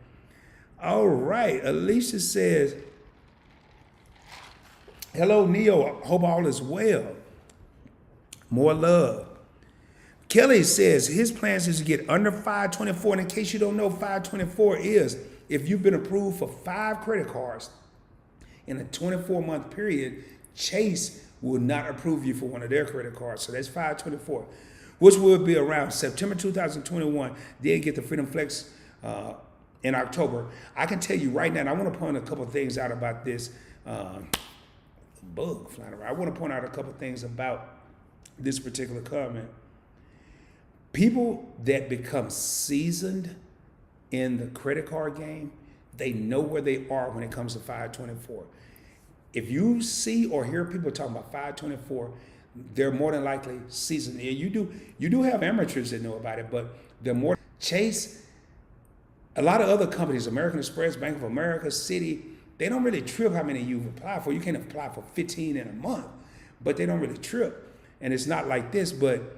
All right. Alicia says, hello, Neo. Hope all is well. More love. Kelly says his plans is to get under 524. And in case you don't know, 524 is if you've been approved for 5 credit cards in a 24-month period, Chase will not approve you for one of their credit cards. So that's 524. Which will be around September 2021. Then get the Freedom Flex in October. I can tell you right now, and I want to point a couple of things out about this bug flying around. I want to point out a couple of things about this particular comment. People that become seasoned in the credit card game, they know where they are when it comes to 524. If you see or hear people talking about 524, they're more than likely seasoned. And you do have amateurs that know about it, but they're more. Chase, a lot of other companies, American Express, Bank of America, Citi, they don't really trip how many you've applied for. You can apply for 15 in a month, but they don't really trip. And it's not like this, but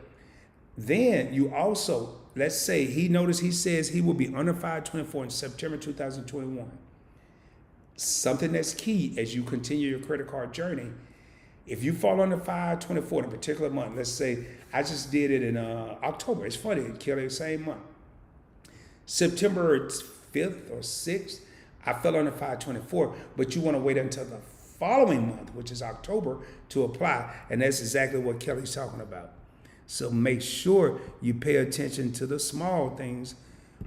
then you also, let's say he says he will be under 524 in September 2021. Something that's key as you continue your credit card journey. If you fall under 524 in a particular month, let's say I just did it in October. It's funny, Kelly, same month. September 5th or 6th, I fell under 524, but you want to wait until the following month, which is October, to apply. And that's exactly what Kelly's talking about. So make sure you pay attention to the small things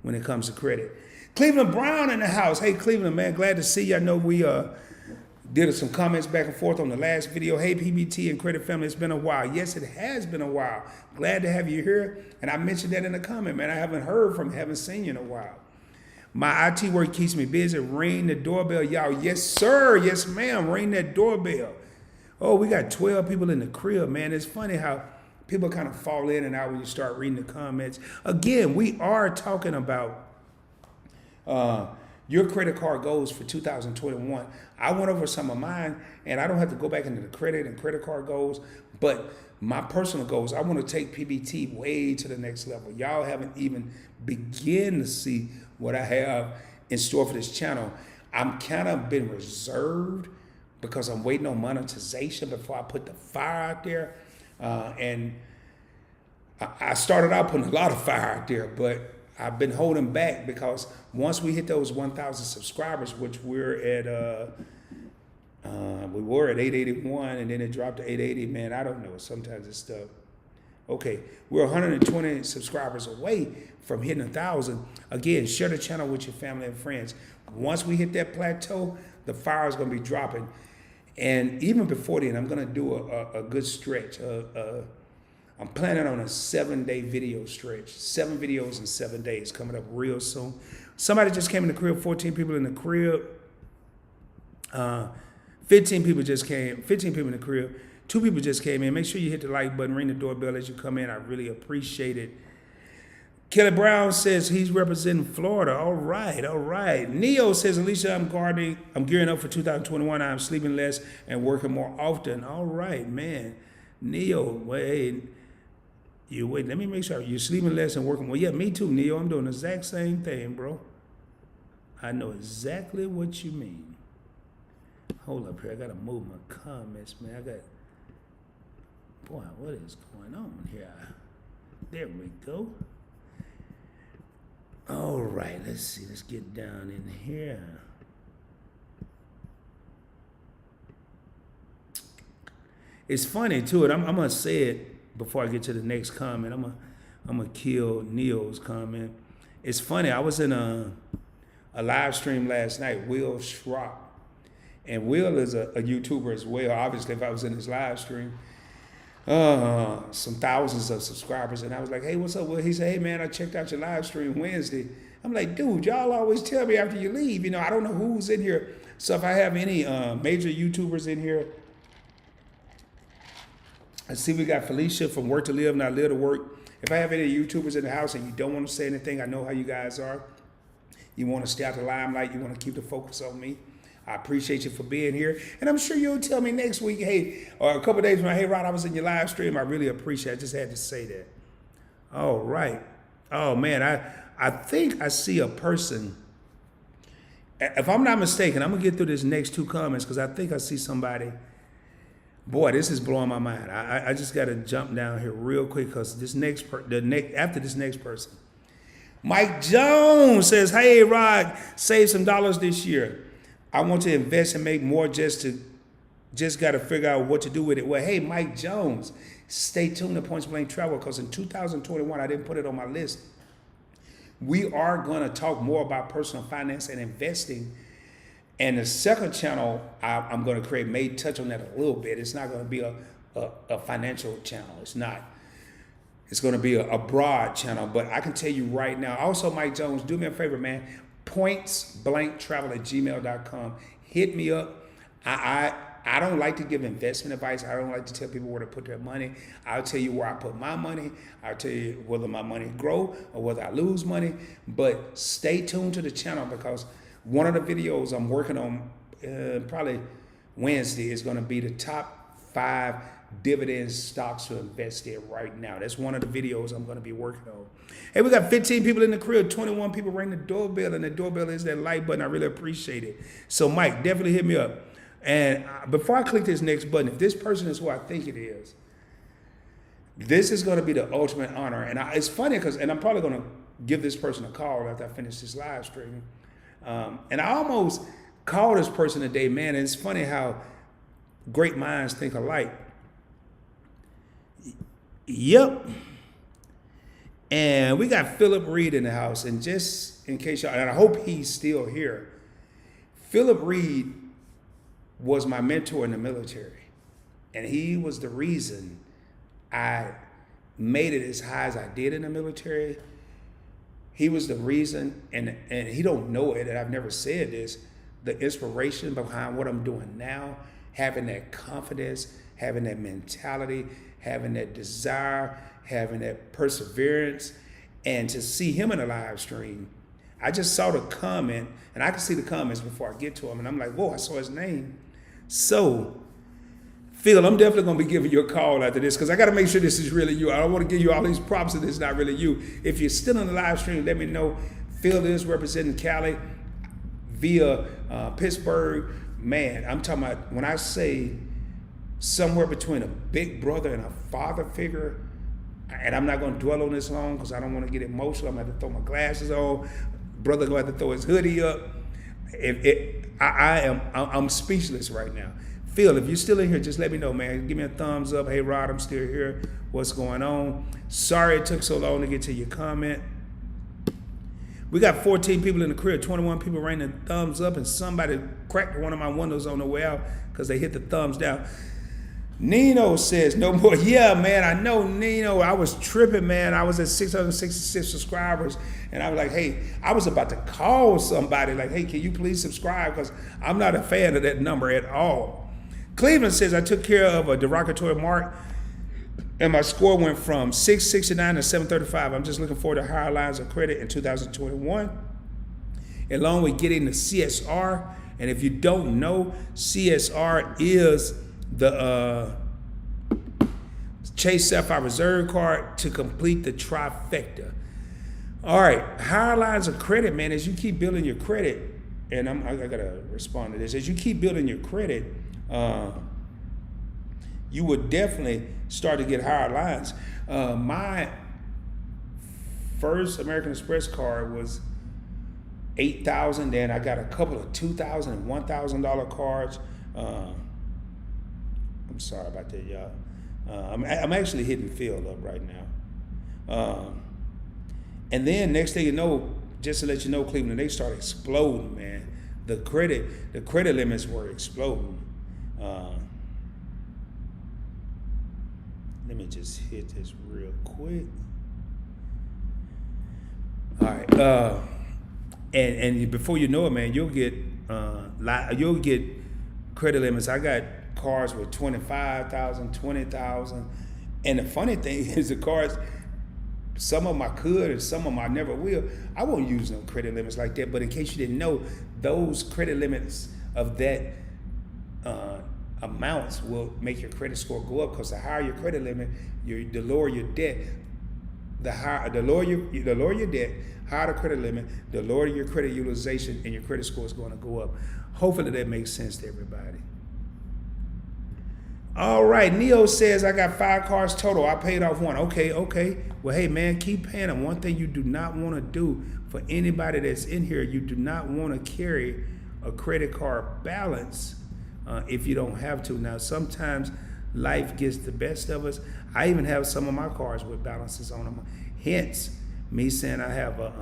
when it comes to credit. Cleveland Brown in the house. Hey, Cleveland, man, glad to see you. I know we did some comments back and forth on the last video. Hey, PBT and Credit Family, it's been a while. Yes, it has been a while. Glad to have you here. And I mentioned that in the comment, man. I haven't heard from you, haven't seen you in a while. My IT work keeps me busy. Ring the doorbell, y'all. Yes, sir. Yes, ma'am. Ring that doorbell. Oh, we got 12 people in the crib, man. It's funny how people kind of fall in and out when you start reading the comments. Again, we are talking about your credit card goals for 2021. I went over some of mine, and I don't have to go back into the credit and credit card goals, but my personal goals, I want to take PBT way to the next level. Y'all haven't even begun to see what I have in store for this channel. I'm kind of been reserved because I'm waiting on monetization before I put the fire out there. And I started out putting a lot of fire out there, but I've been holding back because once we hit those 1,000 subscribers, which we're at, we were at 881 and then it dropped to 880. Man, I don't know. Sometimes it's stuff. Okay, we're 120 subscribers away from hitting 1,000. Again, share the channel with your family and friends. Once we hit that plateau, the fire is going to be dropping. And even before then, I'm going to do a good stretch. I'm planning on a 7-day video stretch. 7 videos in 7 days coming up real soon. Somebody just came in the crib, 14 people in the crib. 15 people in the crib. 2 people just came in. Make sure you hit the like button, ring the doorbell as you come in. I really appreciate it. Kelly Brown says he's representing Florida. All right, all right. Neo says, Alicia, I'm gearing up for 2021. I'm sleeping less and working more often. All right, man. Neo, wait, let me make sure. You're sleeping less and working more. Yeah, me too, Neo. I'm doing the exact same thing, bro. I know exactly what you mean. Hold up here. I got to move my comments, man. Boy, what is going on here? There we go. All right, let's see. Let's get down in here. It's funny, too. I'm going to say it before I get to the next comment. I'm going to kill Neo's comment. It's funny. I was in a live stream last night, Will Schrock. And Will is a YouTuber as well. Obviously, if I was in his live stream, some thousands of subscribers. And I was like, hey, what's up, Will? He said, hey, man, I checked out your live stream Wednesday. I'm like, dude, y'all always tell me after you leave. You know, I don't know who's in here. So if I have any major YouTubers in here, I see we got Felicia from Work to Live, Not Live to Work. If I have any YouTubers in the house and you don't want to say anything, I know how you guys are. You want to stay out the limelight. You want to keep the focus on me. I appreciate you for being here. And I'm sure you'll tell me next week, hey, or a couple of days from now, hey, Rod, I was in your live stream. I really appreciate it. I just had to say that. All right. Oh, man, I think I see a person. If I'm not mistaken, I'm going to get through this next two comments because I think I see somebody. Boy, this is blowing my mind. I just got to jump down here real quick because after this next person. Mike Jones says, hey, Rod, save some dollars this year. I want to invest and make more just got to figure out what to do with it. Well, hey, Mike Jones, stay tuned to Points Blank Travel because in 2021, I didn't put it on my list. We are going to talk more about personal finance and investing. And the second channel, I'm going to create, may touch on that a little bit. It's not going to be a financial channel. It's not. It's going to be a broad channel. But I can tell you right now, also, Mike Jones, do me a favor, man. pointsblanktravel@gmail.com. Hit me up. I don't like to give investment advice. I don't like to tell people where to put their money. I'll tell you where I put my money. I'll tell you whether my money grow or whether I lose money. But stay tuned to the channel because one of the videos I'm working on probably Wednesday is going to be the top 5 dividend stocks to invest in right now. That's one of the videos I'm going to be working on. Hey, we got 15 people in the crib, 21 people ring the doorbell, and the doorbell is that like button. I really appreciate it. So, Mike, definitely hit me up. And before I click this next button, if this person is who I think it is, this is going to be the ultimate honor. And it's funny because, and I'm probably going to give this person a call after I finish this live stream. And I almost called this person today, man. And it's funny how great minds think alike. Yep. And we got Philip Reed in the house. And just in case y'all, and I hope he's still here, Philip Reed was my mentor in the military. And he was the reason I made it as high as I did in the military. He was the reason, and he don't know it, and I've never said this, the inspiration behind what I'm doing now, having that confidence, having that mentality, having that desire, having that perseverance, and to see him in a live stream. I just saw the comment, and I can see the comments before I get to him, and I'm like, whoa, I saw his name. So, Phil, I'm definitely going to be giving you a call after this because I got to make sure this is really you. I don't want to give you all these props and it's not really you. If you're still in the live stream, let me know. Phil is representing Cali via Pittsburgh. Man, I'm talking about when I say somewhere between a big brother and a father figure, and I'm not going to dwell on this long because I don't want to get emotional. I'm going to have to throw my glasses on. Brother going to have to throw his hoodie up. I'm speechless right now. Phil, if you're still in here, just let me know, man. Give me a thumbs up. Hey, Rod, I'm still here. What's going on? Sorry it took so long to get to your comment. We got 14 people in the crib, 21 people raining thumbs up, and somebody cracked one of my windows on the way out because they hit the thumbs down. Nino says, no more. Yeah, man, I know, Nino. I was tripping, man. I was at 666 subscribers, and I was like, hey, I was about to call somebody, like, hey, can you please subscribe? Because I'm not a fan of that number at all. Cleveland says, I took care of a derogatory mark, and my score went from 669 to 735. I'm just looking forward to higher lines of credit in 2021, along with getting the CSR. And if you don't know, CSR is the Chase Sapphire Reserve card to complete the trifecta. All right, higher lines of credit, man, as you keep building your credit, and I got to respond to this, as you keep building your credit, you would definitely start to get higher lines. My first American Express card was $8,000. Then I got a couple of $2,000 and $1,000 cards. I'm sorry about that, y'all. I'm actually hitting Phil up right now. And then next thing you know, just to let you know, Cleveland, they start exploding, man. The credit limits were exploding. Let me just hit this real quick. All right. and before you know it, man, you'll get credit limits. I got cards with 25,000, 20,000, and the funny thing is the cards. Some of them I could, and some of them I never will. I won't use no credit limits like that. But in case you didn't know, those credit limits of that amounts will make your credit score go up. Because the higher your credit limit, the lower your debt. The lower your debt, higher the credit limit, the lower your credit utilization, and your credit score is going to go up. Hopefully that makes sense to everybody. All right, Neo says, I got 5 cards total. I paid off 1. Okay. Well, hey, man, keep paying them. One thing you do not want to do for anybody that's in here, you do not want to carry a credit card balance if you don't have to. Now, sometimes life gets the best of us. I even have some of my cards with balances on them. Hence, me saying I have a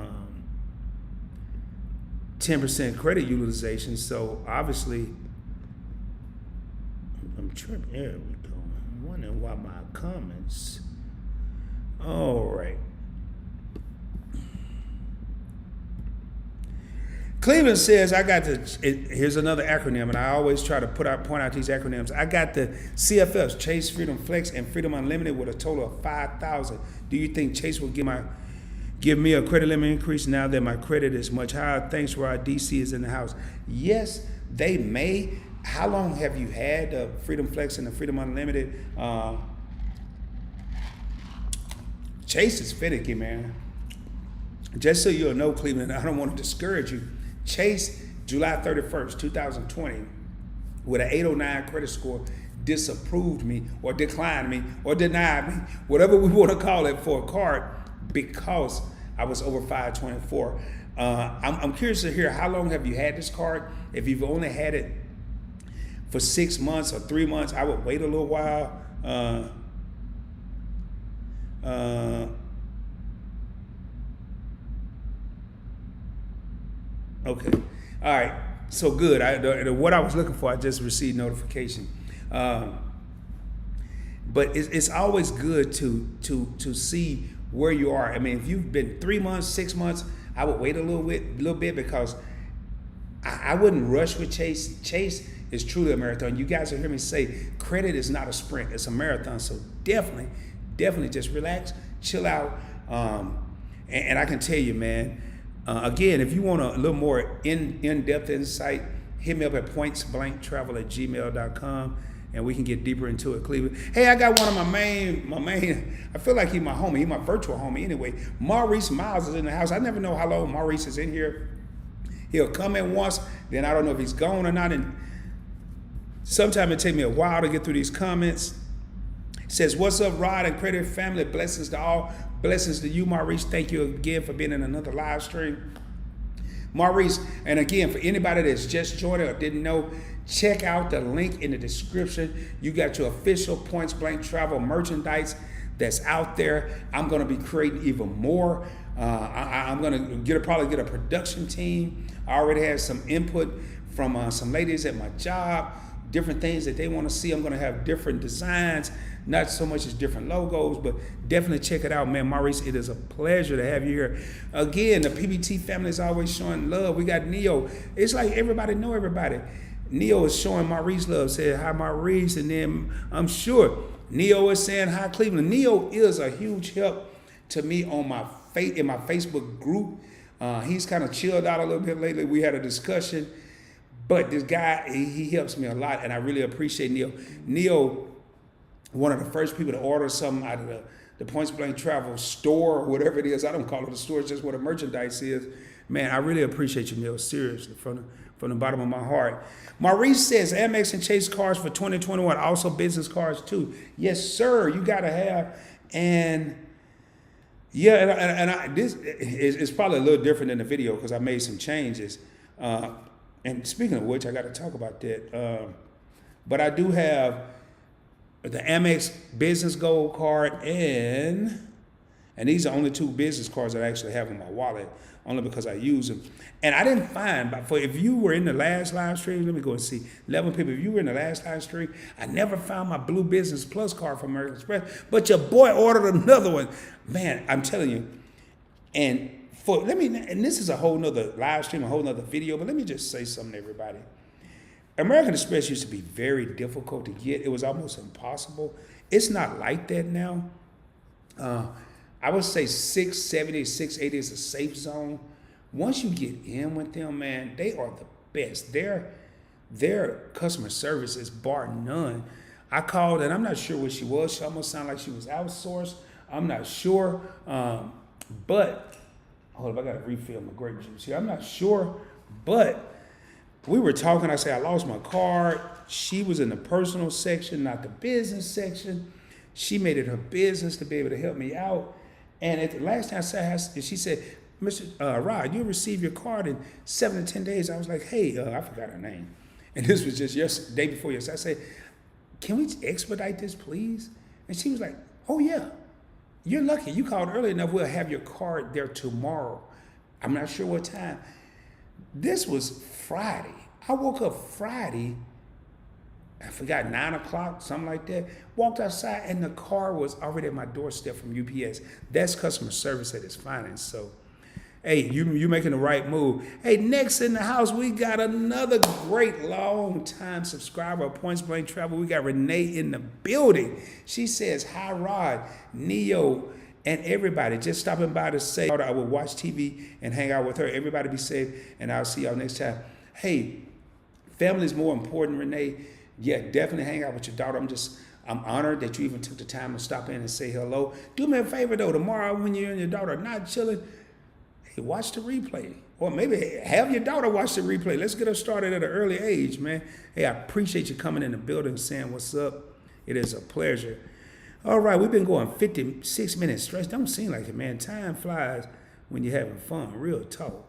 10% credit utilization. So, obviously, I'm tripping. There we go. I'm wondering why my comments. All right. Cleveland says, I got here's another acronym, and I always try to point out these acronyms. I got the CFFs, Chase, Freedom Flex, and Freedom Unlimited with a total of 5,000. Do you think Chase will give me a credit limit increase now that my credit is much higher? Thanks, Rod. DC is in the house. Yes, they may. How long have you had the Freedom Flex and the Freedom Unlimited? Chase is finicky, man. Just so you'll know, Cleveland, I don't want to discourage you. Chase, July 31st, 2020, with an 809 credit score, disapproved me or declined me or denied me, whatever we want to call it, for a card because I was over 524. I'm curious to hear, how long have you had this card? If you've only had it for 6 months or 3 months, I would wait a little while. Okay. All right. So good. What I was looking for, I just received notification. But it's always good to see where you are. I mean, if you've been 3 months, 6 months, I would wait a little bit because I wouldn't rush with Chase. Chase is truly a marathon. You guys will hear me say credit is not a sprint, it's a marathon. So definitely just relax, chill out. And I can tell you, man, again, if you want a little more in-depth insight, hit me up at pointsblanktravel@gmail.com and we can get deeper into it, Cleveland. Hey, I got one of my main, I feel like he's my homie. He's my virtual homie anyway. Maurice Miles is in the house. I never know how long Maurice is in here. He'll come in once, then I don't know if he's gone or not. And sometimes it takes me a while to get through these comments. It says, what's up, Rod and Credit family? Blessings to all. Blessings to you, Maurice. Thank you again for being in another live stream. Maurice, and again, for anybody that's just joined or didn't know, check out the link in the description. You got your official Points Blank Travel merchandise that's out there. I'm going to be creating even more. I'm going to probably get a production team. I already have some input from some ladies at my job, different things that they want to see. I'm going to have different designs, not so much as different logos, but definitely check it out, man. Maurice, it is a pleasure to have you here. Again, the PBT family is always showing love. We got Neo. It's like everybody know everybody. Neo is showing Maurice love, saying hi, Maurice, and then I'm sure Neo is saying hi, Cleveland. Neo is a huge help to me on in my Facebook group. He's kind of chilled out a little bit lately. We had a discussion, but this guy, he helps me a lot, and I really appreciate Neo. Neo, one of the first people to order something out of the Points Blank Travel store, or whatever it is. I don't call it a store, it's just what the merchandise is. Man, I really appreciate you, Neo, seriously, from the bottom of my heart. Maurice says, Amex and Chase cards for 2021, also business cards too. Yes, sir, you got to have. And yeah, this is probably a little different than the video because I made some changes. And speaking of which, I got to talk about that. But I do have the Amex Business Gold card, and these are only 2 business cards that I actually have in my wallet, only because I use them. And I didn't find, if you were in the last live stream, let me go and see, 11 people, if you were in the last live stream, I never found my Blue Business Plus card from American Express, but your boy ordered another one. Man, I'm telling you, and and this is a whole nother live stream, a whole nother video, but let me just say something to everybody. American Express used to be very difficult to get. It was almost impossible. It's not like that now. I would say 670, 680 is a safe zone. Once you get in with them, man, they are the best. Their customer service is bar none. I called, and I'm not sure what she was. She almost sounded like she was outsourced. I'm not sure. But, hold up, I got to refill my grape juice here. I'm not sure, but we were talking. I said, I lost my card. She was in the personal section, not the business section. She made it her business to be able to help me out. And at the last time I said, she said, Mr. Rod, you'll receive your card in 7 to 10 days. I was like, hey, I forgot her name. And this was just day before yesterday. I said, can we expedite this, please? And she was like, oh, yeah. You're lucky. You called early enough. We'll have your card there tomorrow. I'm not sure what time. This was Friday. I woke up Friday, I forgot, 9 o'clock, something like that. Walked outside, and the car was already at my doorstep from UPS. That's customer service at its finest. So, hey, you making the right move. Hey, next in the house, we got another great long-time subscriber of Points Blank Travel. We got Renee in the building. She says, hi, Rod, Neo, and everybody. Just stopping by to say I will watch TV and hang out with her. Everybody be safe, and I'll see y'all next time. Hey, family is more important, Renee. Yeah, definitely hang out with your daughter. I'm honored that you even took the time to stop in and say hello. Do me a favor, though. Tomorrow when you and your daughter are not chilling, hey, watch the replay. Or maybe have your daughter watch the replay. Let's get her started at an early age, man. Hey, I appreciate you coming in the building and saying what's up. It is a pleasure. All right, we've been going 56 minutes straight. Don't seem like it, man. Time flies when you're having fun. Real talk.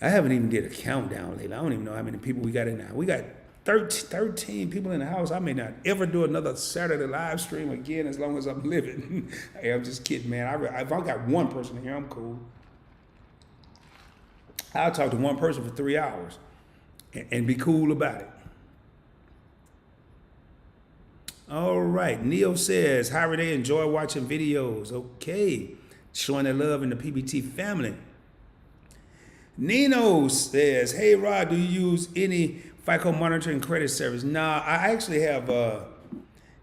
I haven't even did a countdown lately. I don't even know how many people we got in now. We got 13 people in the house. I may not ever do another Saturday live stream again as long as I'm living. Hey, I'm just kidding, man. If I got one person in here, I'm cool. I'll talk to one person for 3 hours and be cool about it. All right. Neil says, hi, Renee. Enjoy watching videos. Okay. Showing their love in the PBT family. Nino says, hey, Rod, do you use any FICO monitoring credit service? Nah, I actually have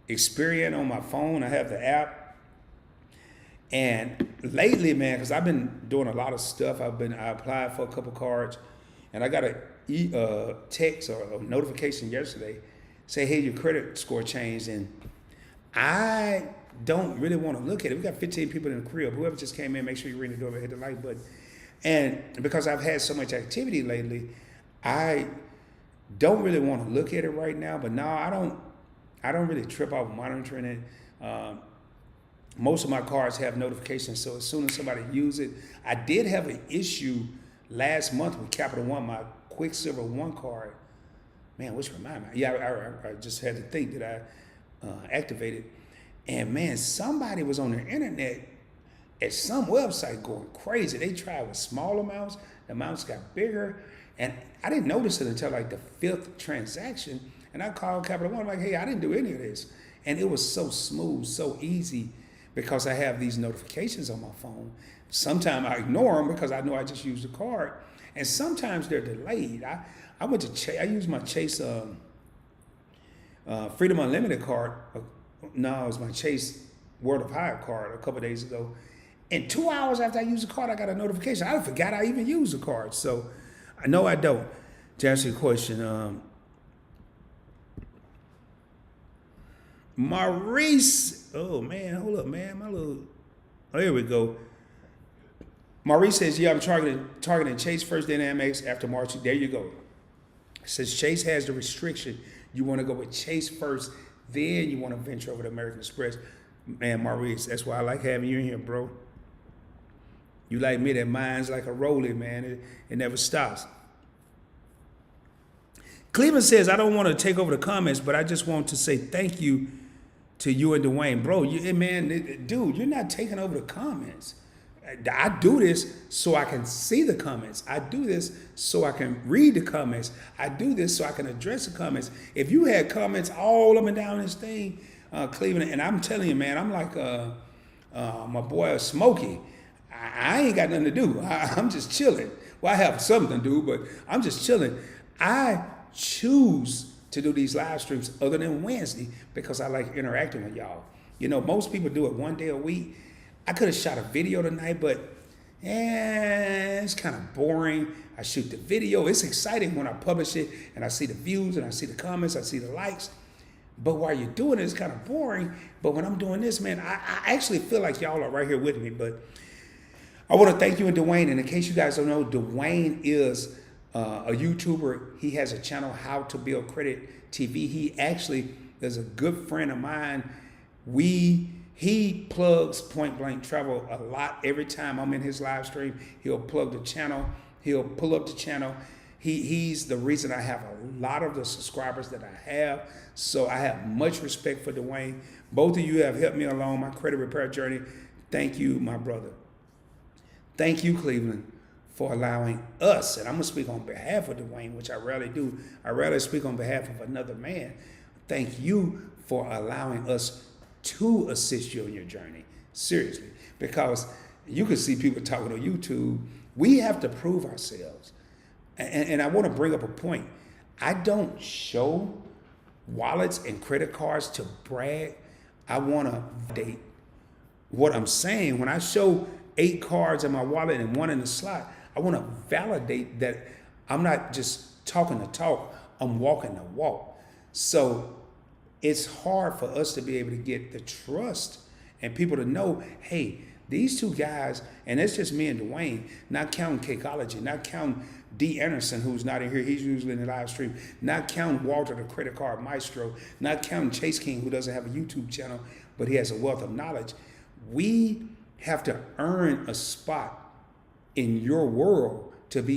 Experian on my phone. I have the app. And lately, man, because I've been doing a lot of stuff. I applied for a couple cards, and I got a text or a notification yesterday say, hey, your credit score changed. And I don't really want to look at it. We got 15 people in the crib. Whoever just came in, make sure you ring the doorbell, hit the like button. And because I've had so much activity lately, I don't really want to look at it right now. But no, I don't really trip off monitoring it. Most of my cards have notifications, so as soon as somebody uses it, I did have an issue last month with Capital One, my Quicksilver One card. Man, which remind me, yeah, I just had to think that I activated. And man, somebody was on the internet at some website going crazy. They tried with small amounts, the amounts got bigger, and I didn't notice it until like the 5th transaction. And I called Capital One, I'm like, hey, I didn't do any of this. And it was so smooth, so easy, because I have these notifications on my phone. Sometimes I ignore them because I know I just used the card, and sometimes they're delayed. I went to Chase. I used my Chase Freedom Unlimited card. No, it was my Chase World of Hire card a couple of days ago. And 2 hours after I used the card, I got a notification. I forgot I even used the card. So I know I don't. To answer your question, Maurice. Oh man, hold up, man. Oh, here we go. Maurice says, yeah, I'm targeting Chase first, then Amex after March. There you go. Since Chase has the restriction, you want to go with Chase first, then you want to venture over to American Express. Man, Maurice, that's why I like having you in here, bro. You like me, that mine's like a rolling, man. It never stops. Cleveland says, I don't want to take over the comments, but I just want to say thank you to you and Dwayne. Bro, dude, you're not taking over the comments. I do this so I can see the comments. I do this so I can read the comments. I do this so I can address the comments. If you had comments all up and down this thing, Cleveland, and I'm telling you, man, I'm like my boy Smokey. I ain't got nothing to do. I'm just chilling. Well, I have something to do, but I'm just chilling. I choose to do these live streams other than Wednesday because I like interacting with y'all. You know, most people do it one day a week. I could have shot a video tonight, but it's kind of boring. I shoot the video. It's exciting when I publish it and I see the views and I see the comments, I see the likes. But while you're doing it, it's kind of boring. But when I'm doing this, man, I actually feel like y'all are right here with me. But I want to thank you and Dwayne. And in case you guys don't know, Dwayne is a YouTuber. He has a channel, How to Build Credit TV. He actually is a good friend of mine. He plugs Point Blank Travel a lot. Every time I'm in his live stream, he'll plug the channel. He'll pull up the channel. He's the reason I have a lot of the subscribers that I have. So I have much respect for Dwayne. Both of you have helped me along my credit repair journey. Thank you, my brother. Thank you, Cleveland, for allowing us, and I'm going to speak on behalf of Dwayne, which I rarely do. I rarely speak on behalf of another man. Thank you for allowing us to assist you in your journey. Seriously. Because you can see people talking on YouTube. We have to prove ourselves. And I want to bring up a point. I don't show wallets and credit cards to brag. I want to validate what I'm saying. When I show 8 cards in my wallet and 1 in the slot, I want to validate that I'm not just talking the talk, I'm walking the walk. So it's hard for us to be able to get the trust and people to know, hey, these two guys, and it's just me and Dwayne, not counting Cakeology, not counting D. Anderson, who's not in here, he's usually in the live stream, not counting Walter, the credit card maestro, not counting Chase King, who doesn't have a YouTube channel, but he has a wealth of knowledge. We have to earn a spot in your world to be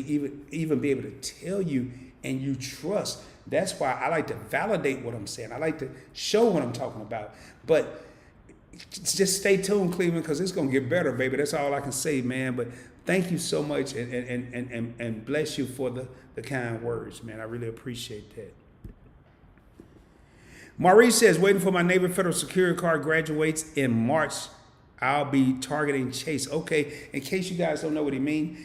even be able to tell you and you trust. That's why I like to validate what I'm saying. I like to show what I'm talking about. But just stay tuned, Cleveland, because it's going to get better, baby. That's all I can say, man. But thank you so much, and bless you for the kind words, man. I really appreciate that. Maurice says, waiting for my Navy Federal Security card graduates in March. I'll be targeting Chase. Okay, in case you guys don't know what he means,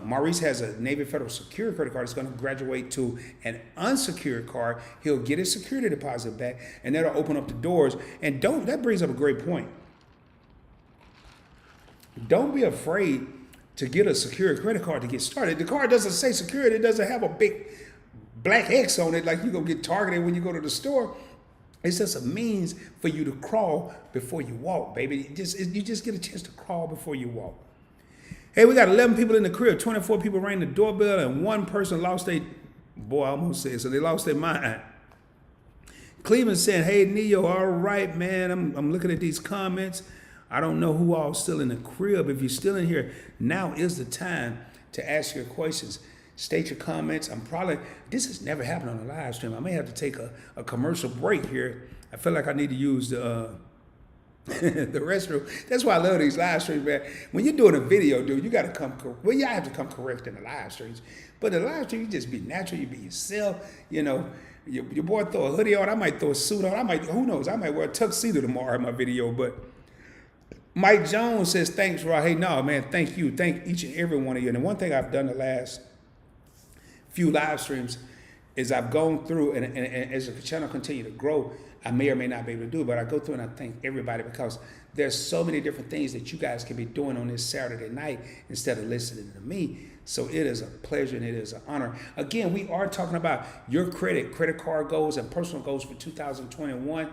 Maurice has a Navy Federal Security credit card. It's going to graduate to an unsecured card. He'll get his security deposit back, and that'll open up the doors. And that brings up a great point. Don't be afraid to get a secured credit card to get started. The card doesn't say secured. It doesn't have a big black X on it like you're going to get targeted when you go to the store. It's just a means for you to crawl before you walk, baby. You just get a chance to crawl before you walk. Hey, we got 11 people in the crib. 24 people rang the doorbell, and 1 person lost their, boy, I almost said, so they lost their mind. Cleveland said, hey, Neo, all right, man. I'm looking at these comments. I don't know who all still in the crib. If you're still in here, now is the time to ask your questions. State your comments. This has never happened on a live stream. I may have to take a commercial break here. I feel like I need to use the the restroom. That's why I love these live streams, man. When you're doing a video, dude, you got to you have to come correct in the live streams. But in the live stream, you just be natural. You be yourself. You know, your boy throw a hoodie on. I might throw a suit on. Who knows? I might wear a tuxedo tomorrow in my video. But Mike Jones says, thanks, Raw. Hey, no, man, thank you. Thank each and every one of you. And one thing I've done the last few live streams is I've gone through, and as the channel continue to grow, I may or may not be able to do it, but I go through and I thank everybody because there's so many different things that you guys can be doing on this Saturday night instead of listening to me. So it is a pleasure and it is an honor. Again, we are talking about your credit card goals and personal goals for 2021.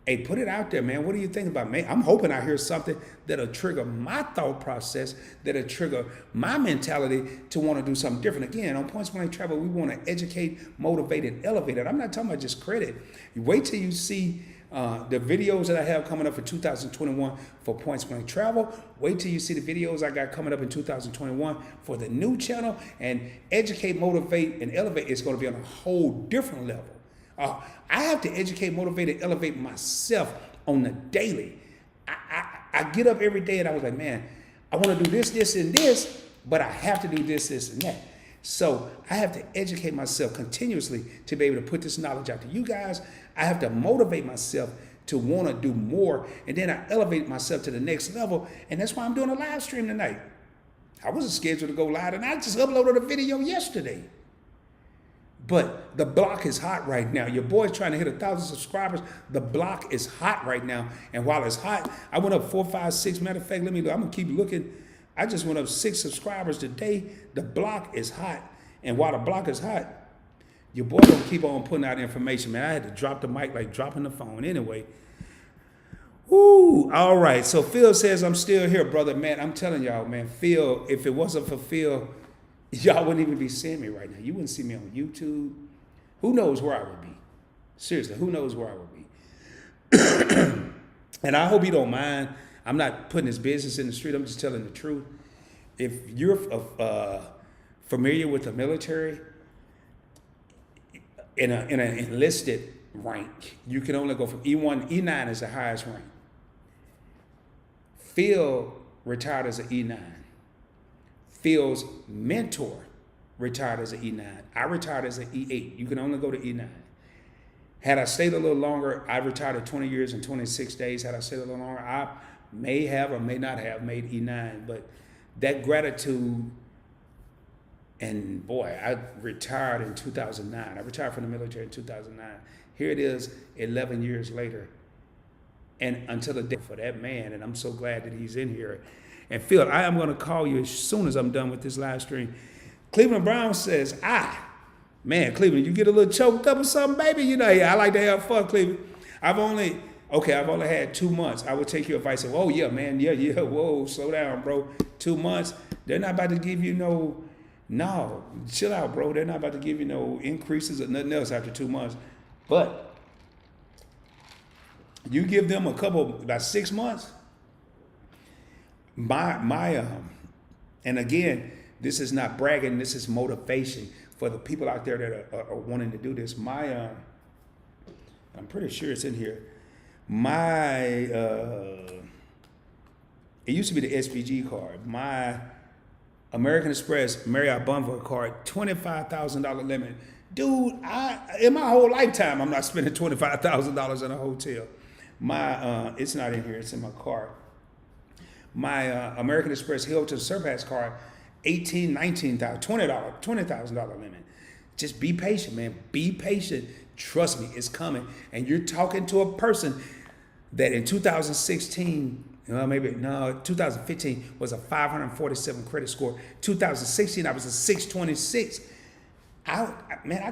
Hey, put it out there, man. What do you think about me? I'm hoping I hear something that'll trigger my thought process, that'll trigger my mentality to want to do something different. Again, on Points Blank Travel, we want to educate, motivate, and elevate it. I'm not talking about just credit. You wait till you see the videos that I have coming up for 2021 for Points Blank Travel. Wait till you see the videos I got coming up in 2021 for the new channel. And educate, motivate, and elevate is going to be on a whole different level. I have to educate, motivate, and elevate myself on the daily. I get up every day and I was like, man, I want to do this, this, and this, but I have to do this, this, and that. So I have to educate myself continuously to be able to put this knowledge out to you guys. I have to motivate myself to want to do more. And then I elevate myself to the next level. And that's why I'm doing a live stream tonight. I wasn't scheduled to go live, and I just uploaded a video yesterday. But the block is hot right now. Your boy's trying to hit 1,000 subscribers. The block is hot right now. And while it's hot, I went up 4, 5, 6. Matter of fact, I'm going to keep looking. I just went up 6 subscribers today. The block is hot. And while the block is hot, your boy going to keep on putting out information, man. I had to drop the mic like dropping the phone. Anyway. Woo. All right. So Phil says, I'm still here, brother. Man, I'm telling y'all, man, Phil, if it wasn't for Phil, y'all wouldn't even be seeing me right now. You wouldn't see me on YouTube. Who knows where I would be? Seriously, who knows where I would be? And I hope you don't mind. I'm not putting his business in the street. I'm just telling the truth. If you're familiar with the military, in an enlisted rank, you can only go from E1. E9 is the highest rank. Phil retired as an E9. Phil's mentor retired as an E9. I retired as an E8. You can only go to E9. Had I stayed a little longer, I retired at 20 years and 26 days. Had I stayed a little longer, I may have or may not have made E9. But that gratitude, and boy, I retired in 2009. I retired from the military in 2009. Here it is 11 years later. And until the day for that man, and I'm so glad that he's in here. And Phil, I am going to call you as soon as I'm done with this live stream. Cleveland Brown says, man, Cleveland, you get a little choked up or something, baby? You know, I like to have fun, Cleveland. I've only had 2 months. I would take your advice and, oh, yeah, man, yeah, whoa, slow down, bro. 2 months, they're not about to give you no, chill out, bro. They're not about to give you no increases or nothing else after 2 months. But you give them about 6 months. And again, this is not bragging. This is motivation for the people out there that are wanting to do this. I'm pretty sure it's in here. It used to be the SPG card. My American Express Marriott Bonvoy card, $25,000 limit. Dude, in my whole lifetime, I'm not spending $25,000 in a hotel. It's not in here. It's in my card. My American Express Hilton Surpass card, $18,000, $19,000, $20,000 limit. Just be patient, man. Be patient. Trust me, it's coming. And you're talking to a person that in 2016, 2015 was a 547 credit score. 2016, I was a 626. I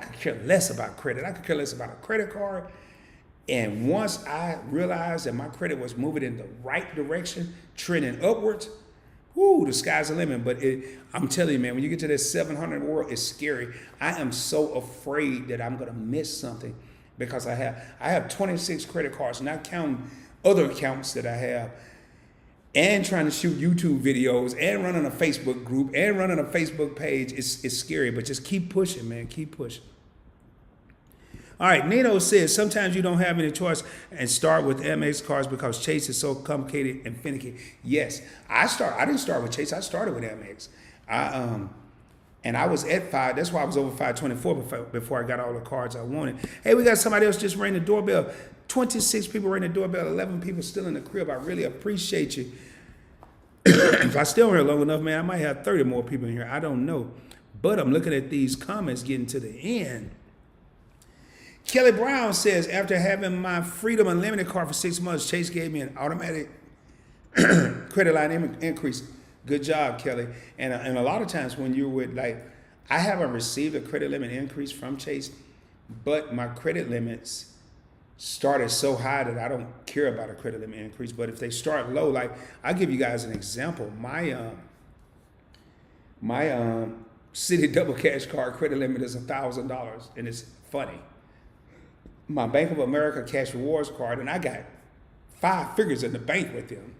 could care less about credit. I could care less about a credit card. And once I realized that my credit was moving in the right direction, trending upwards, the sky's the limit. But I'm telling you, man, when you get to this 700 world, it's scary. I am so afraid that I'm going to miss something because I have 26 credit cards, not counting other accounts that I have, and trying to shoot YouTube videos and running a Facebook group and running a Facebook page. It's scary, but just keep pushing, man. Keep pushing. All right, Nino says, sometimes you don't have any choice and start with Amex cards because Chase is so complicated and finicky. Yes, I didn't start with Chase. I started with Amex. And I was at 5. That's why I was over 524 before I got all the cards I wanted. Hey, we got somebody else just rang the doorbell. 26 people rang the doorbell. 11 people still in the crib. I really appreciate you. If I stay on here long enough, man, I might have 30 more people in here. I don't know. But I'm looking at these comments getting to the end. Kelly Brown says, after having my Freedom Unlimited card for 6 months, Chase gave me an automatic credit line increase. Good job, Kelly. And a lot of times when you're with, I haven't received a credit limit increase from Chase, but my credit limits started so high that I don't care about a credit limit increase. But if they start low, I'll give you guys an example. My City Double Cash card credit limit is $1,000, and it's funny. My Bank of America Cash Rewards card, and I got 5 figures in the bank with them.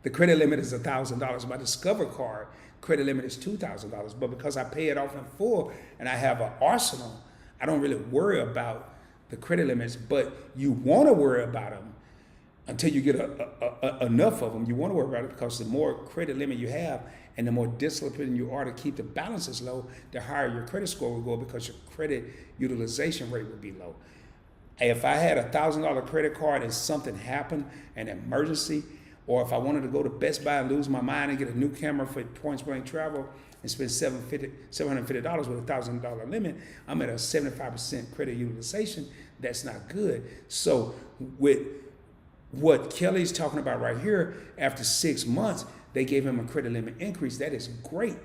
The credit limit is $1,000. My Discover card credit limit is $2,000. But because I pay it off in full and I have an arsenal, I don't really worry about the credit limits. But you want to worry about them until you get enough of them. You want to worry about it because the more credit limit you have and the more disciplined you are to keep the balances low, the higher your credit score will go because your credit utilization rate will be low. If I had $1,000 credit card and something happened, an emergency, or if I wanted to go to Best Buy and lose my mind and get a new camera for points blank travel and spend $750 with a $1,000 limit, I'm at a 75% credit utilization. That's not good. So with what Kelly's talking about right here, after 6 months, they gave him a credit limit increase. That is great.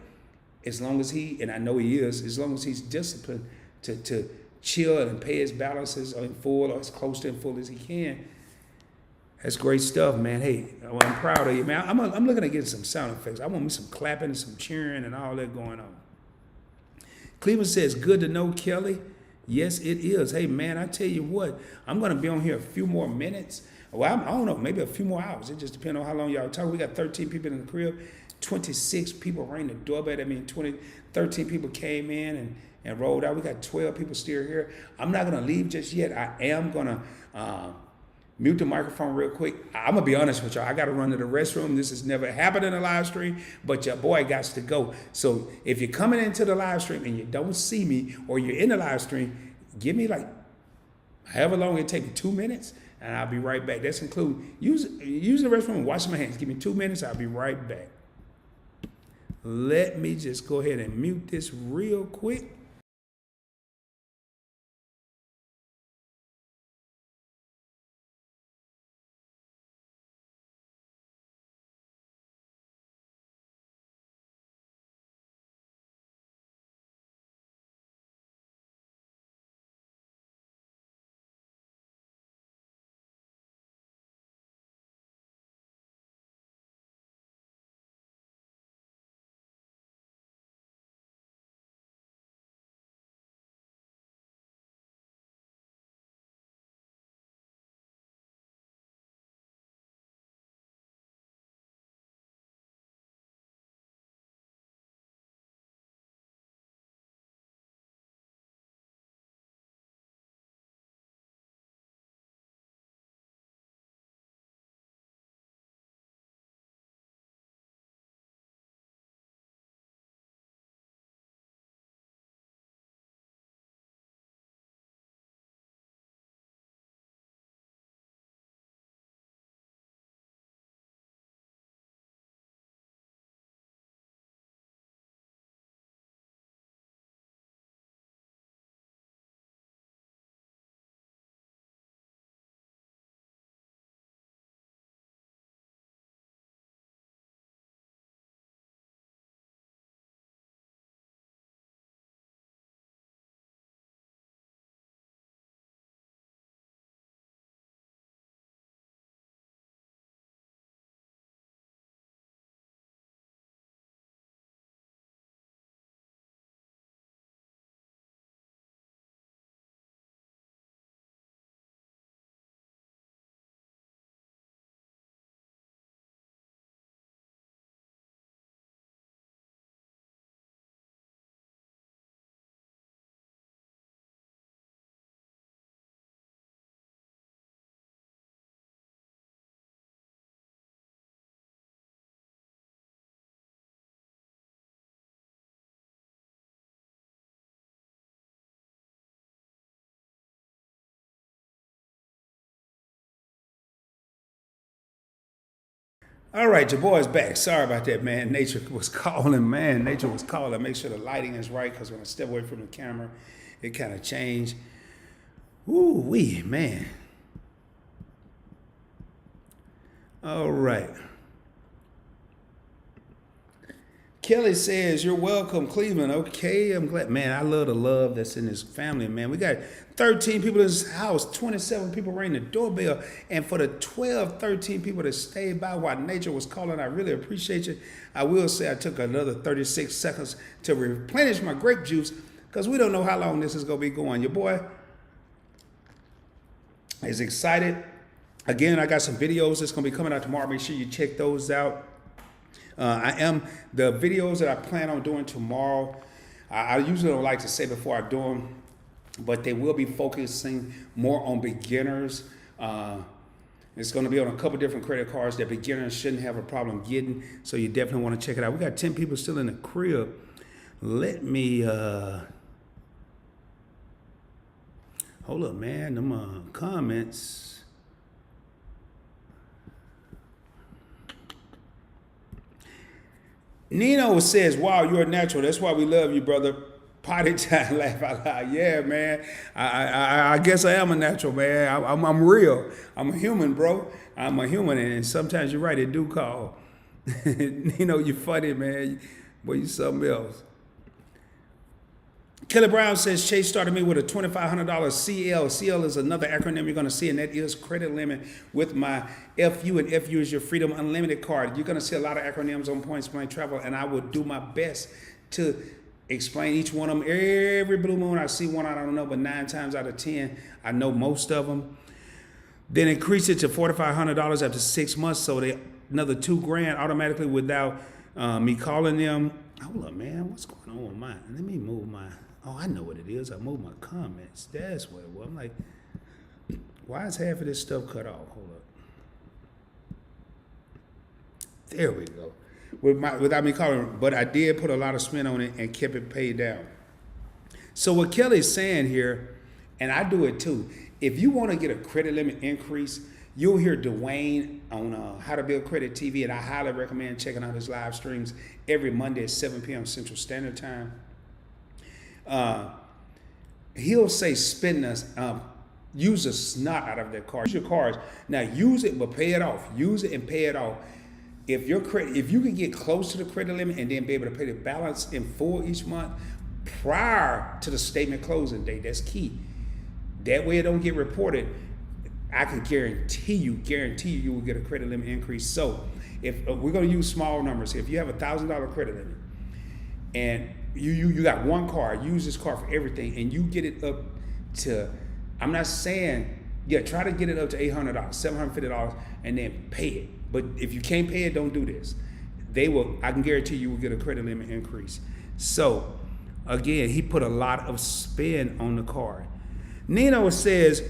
As long as he, and I know he is, as long as he's disciplined to chill and pay his balances in full or as close to in full as he can. That's great stuff, man. Hey, I'm proud of you, man. I'm looking to get some sound effects. I want me some clapping and some cheering and all that going on. Cleveland says, good to know, Kelly. Yes, it is. Hey, man, I tell you what, I'm going to be on here a few more minutes. Well, I don't know, maybe a few more hours. It just depends on how long y'all talk. We got 13 people in the crib. 26 people rang the doorbell. I mean, 13 people came in and rolled out. We got 12 people still here. I'm not going to leave just yet. I am going to mute the microphone real quick. I'm going to be honest with y'all. I got to run to the restroom. This has never happened in a live stream, but your boy got to go. So if you're coming into the live stream and you don't see me or you're in the live stream, give me like however long it takes me, 2 minutes, and I'll be right back. That's include using the restroom and washing my hands. Give me 2 minutes. I'll be right back. Let me just go ahead and mute this real quick. All right, your boy's back. Sorry about that, man. Nature was calling, man. Nature was calling. Make sure the lighting is right, because when I step away from the camera, it kind of changed. Ooh, wee, man. All right. Kelly says, you're welcome, Cleveland. Okay, I'm glad. Man, I love the love that's in this family, man. We got 13 people in this house, 27 people rang the doorbell. And for the 13 people that stayed by while nature was calling, I really appreciate you. I will say I took another 36 seconds to replenish my grape juice, because we don't know how long this is going to be going. Your boy is excited. Again, I got some videos that's going to be coming out tomorrow. Make sure you check those out. The videos that I plan on doing tomorrow, I usually don't like to say before I do them, but they will be focusing more on beginners. It's going to be on a couple different credit cards that beginners shouldn't have a problem getting, so you definitely want to check it out. We got 10 people still in the crib. Let me, Hold up, man. Them comments. Nino says, "Wow, you're a natural. That's why we love you, brother." Potty time, laugh out loud. Yeah, man. I guess I am a natural, man. I'm real. I'm a human, bro. I'm a human, and sometimes you're right. It do call. You're funny, man. Boy, you something else. Kelly Brown says, Chase started me with a $2,500 CL. CL is another acronym you're going to see, and that is credit limit with my FU, and FU is your Freedom Unlimited card. You're going to see a lot of acronyms on Points Blank Travel, and I will do my best to explain each one of them. Every blue moon, I see one I don't know, but 9 times out of 10, I know most of them. Then increase it to $4,500 after 6 months, so they another $2,000 automatically without me calling them. Hold up, man. What's going on with mine? Let me move my... Oh, I know what it is. I moved my comments. That's what it was. I'm like, why is half of this stuff cut off? Hold up. There we go. Without me calling, but I did put a lot of spin on it and kept it paid down. So what Kelly's saying here, and I do it too, if you want to get a credit limit increase, you'll hear Dwayne on How to Build Credit TV, and I highly recommend checking out his live streams every Monday at 7 p.m. Central Standard Time. He'll say use the snot out of their card. Use your cards. Now use it, but pay it off. Use it and pay it off. If you can get close to the credit limit and then be able to pay the balance in full each month prior to the statement closing date, that's key. That way it don't get reported. I can guarantee you will get a credit limit increase. So if we're going to use small numbers, if you have $1,000 credit limit and you got one card, use this card for everything, and you get it up to, I'm not saying, try to get it up to $800, $750, and then pay it. But if you can't pay it, don't do this. I can guarantee you will get a credit limit increase. So again, he put a lot of spin on the card. Nino says,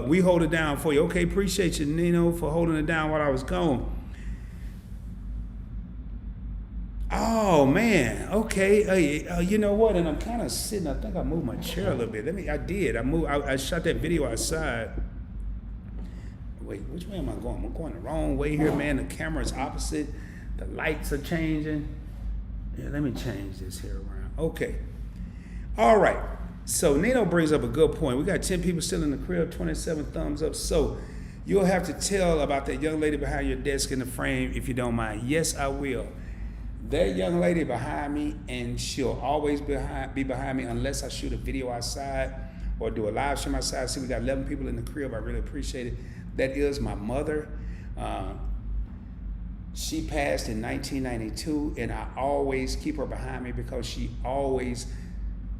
we hold it down for you. Okay, appreciate you, Nino, for holding it down while I was gone. Oh, man. Okay. You know what? And I'm kind of sitting. I think I moved my chair a little bit. I did. I shot that video outside. Wait, which way am I going? I'm going the wrong way here, man. The camera's opposite. The lights are changing. Yeah, let me change this here around. Okay. All right. So Nino brings up a good point. We got 10 people still in the crib, 27 thumbs up. So you'll have to tell about that young lady behind your desk in the frame if you don't mind. Yes, I will. That young lady behind me, and she'll always be behind me unless I shoot a video outside or do a live stream outside. See, we got 11 people in the crib. I really appreciate it. That is my mother. She passed in 1992, and I always keep her behind me because she always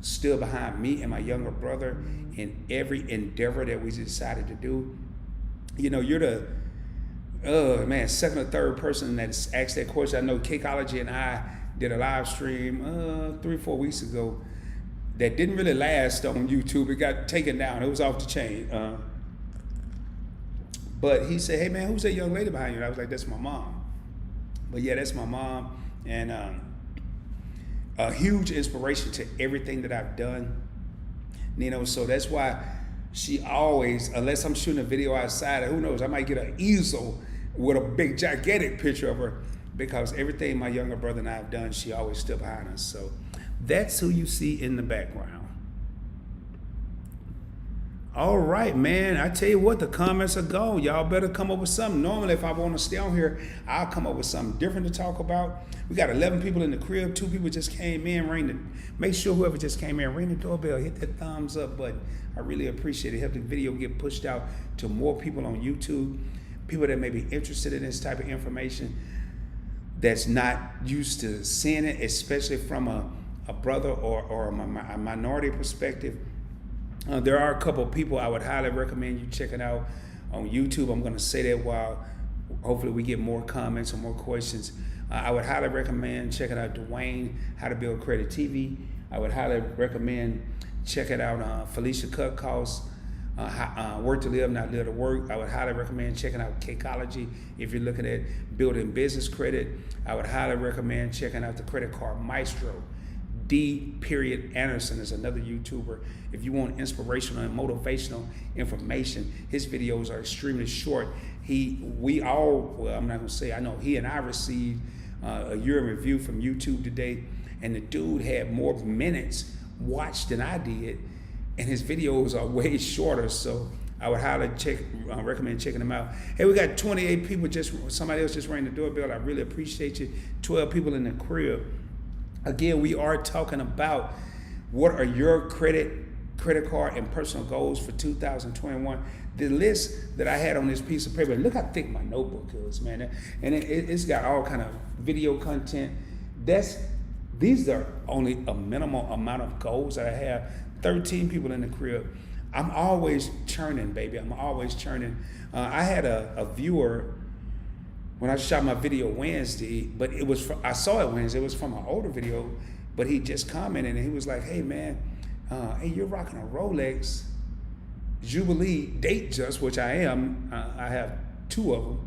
stood behind me and my younger brother in every endeavor that we decided to do. You're the second or third person that's asked that question. I know Cakeology and I did a live stream 3-4 weeks ago that didn't really last on YouTube. It got taken down. It was off the chain. But he said, hey, man, who's that young lady behind you? And I was like, that's my mom. But yeah, that's my mom. And a huge inspiration to everything that I've done. So that's why she always, unless I'm shooting a video outside, who knows, I might get an easel with a big gigantic picture of her, because everything my younger brother and I have done, she always stood behind us. So that's who you see in the background. All right, man. I tell you what, the comments are gone. Y'all better come up with something. Normally, if I want to stay on here, I'll come up with something different to talk about. We got 11 people in the crib. 2 people just came in. Make sure whoever just came in, ring the doorbell, hit that thumbs up button. I really appreciate it. Help the video get pushed out to more people on YouTube. People that may be interested in this type of information that's not used to seeing it, especially from a brother or a minority perspective. There are a couple of people I would highly recommend you checking out on YouTube. I'm going to say that while hopefully we get more comments or more questions. I would highly recommend checking out Dwayne, How to Build Credit TV. I would highly recommend checking out Felicia Cutcoss, Work to Live, Not Live to Work. I would highly recommend checking out Cakeology if you're looking at building business credit. I would highly recommend checking out the Credit Card Maestro. D. Anderson is another YouTuber. If you want inspirational and motivational information, his videos are extremely short. I'm not gonna say, I know he and I received a year in review from YouTube today, and the dude had more minutes watched than I did, and his videos are way shorter. So I would highly recommend checking them out. Hey, we got 28 people. Somebody else just rang the doorbell. I really appreciate you. 12 people in the crib. Again, we are talking about what are your credit card and personal goals for 2021. The list that I had on this piece of paper, look how thick my notebook is, man. And it's got all kind of video content. These are only a minimal amount of goals that I have. 13 people in the crib. I'm always churning, baby. I'm always churning. I had a viewer when I shot my video Wednesday, but I saw it Wednesday. It was from an older video, but he just commented and he was like, "Hey man, hey, you're rocking a Rolex Jubilee date just, which I am. I have 2 of them,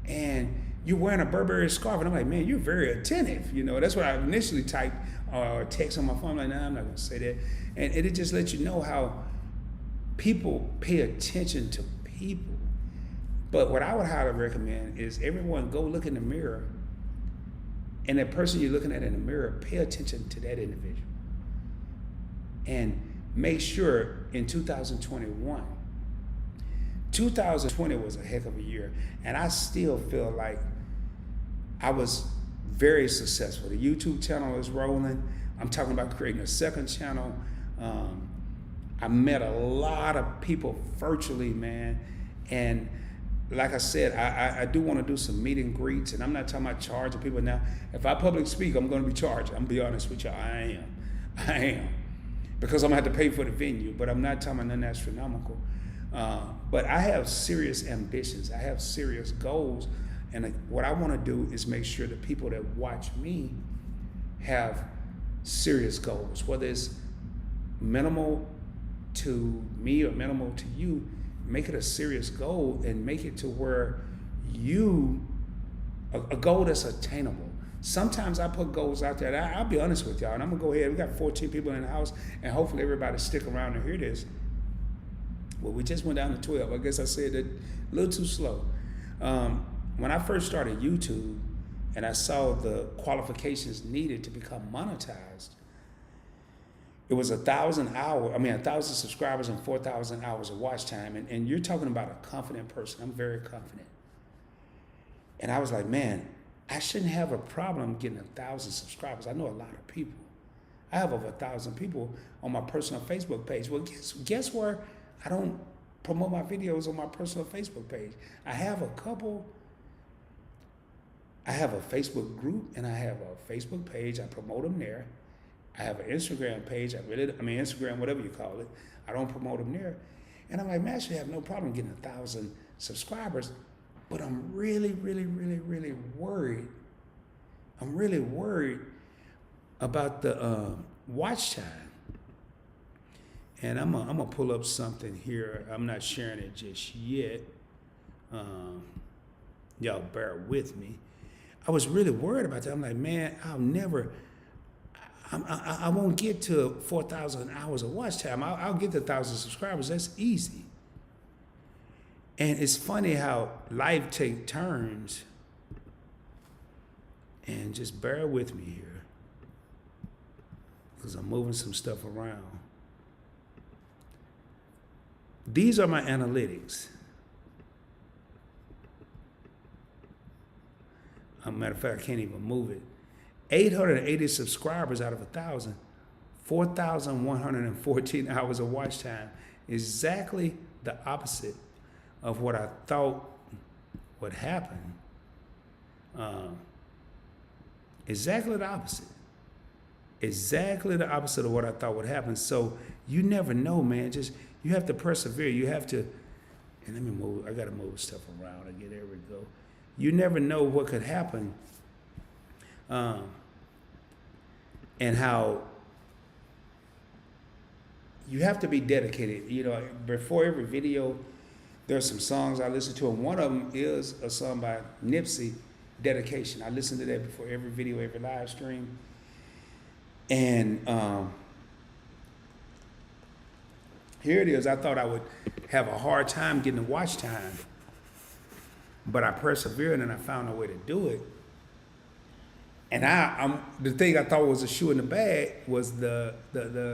and you're wearing a Burberry scarf." And I'm like, "Man, you're very attentive." You know, that's what I initially typed or text on my phone. I'm like, "Nah, I'm not gonna say that." And it just lets you know how people pay attention to people. But what I would highly recommend is everyone go look in the mirror, and that person you're looking at in the mirror, pay attention to that individual. And make sure in 2020 was a heck of a year, and I still feel like I was very successful. The YouTube channel is rolling. I'm talking about creating a second channel. I met a lot of people virtually, man. And like I said, I do want to do some meet and greets, and I'm not talking about charging people now. If I public speak, I'm going to be charged. I'm going to be honest with y'all. I am. Because I'm going to have to pay for the venue, but I'm not talking about nothing astronomical. But I have serious ambitions. I have serious goals. And what I want to do is make sure the people that watch me have serious goals, whether it's minimal to me or minimal to you. Make it a serious goal and make it to where a goal that's attainable. Sometimes I put goals out there. I'll be honest with y'all, and I'm gonna go ahead. We got 14 people in the house, and hopefully everybody stick around to hear this. Well, we just went down to 12. I guess I said it a little too slow. When I first started YouTube and I saw the qualifications needed to become monetized, it was 1,000 subscribers and 4,000 hours of watch time. And you're talking about a confident person. I'm very confident. And I was like, man, I shouldn't have a problem getting 1,000 subscribers. I know a lot of people. I have over 1,000 people on my personal Facebook page. Well, guess where I don't promote my videos on my personal Facebook page? I have a couple. I have a Facebook group and I have a Facebook page. I promote them there. I have an Instagram page. Instagram, whatever you call it. I don't promote them there. And I'm like, man, I should have no problem getting 1,000 subscribers. But I'm really, really, really, really worried. I'm really worried about the watch time. And I'm gonna pull up something here. I'm not sharing it just yet. Y'all bear with me. I was really worried about that. I'm like, man, I won't get to 4,000 hours of watch time. I'll get to 1,000 subscribers. That's easy. And it's funny how life takes turns. And just bear with me here, because I'm moving some stuff around. These are my analytics. As a matter of fact, I can't even move it. 880 subscribers out of 1,000, 4,114 hours of watch time. Exactly the opposite of what I thought would happen. Exactly the opposite. Exactly the opposite of what I thought would happen. So you never know, man. You have to persevere. You have to, and let me move. I got to move stuff around again. There we go. You never know what could happen. And how you have to be dedicated. You know, before every video, there's some songs I listen to, and one of them is a song by Nipsey, Dedication. I listen to that before every video, every live stream. And here it is. I thought I would have a hard time getting the watch time, but I persevered and I found a way to do it. And I'm the thing I thought was a shoe in the bag was the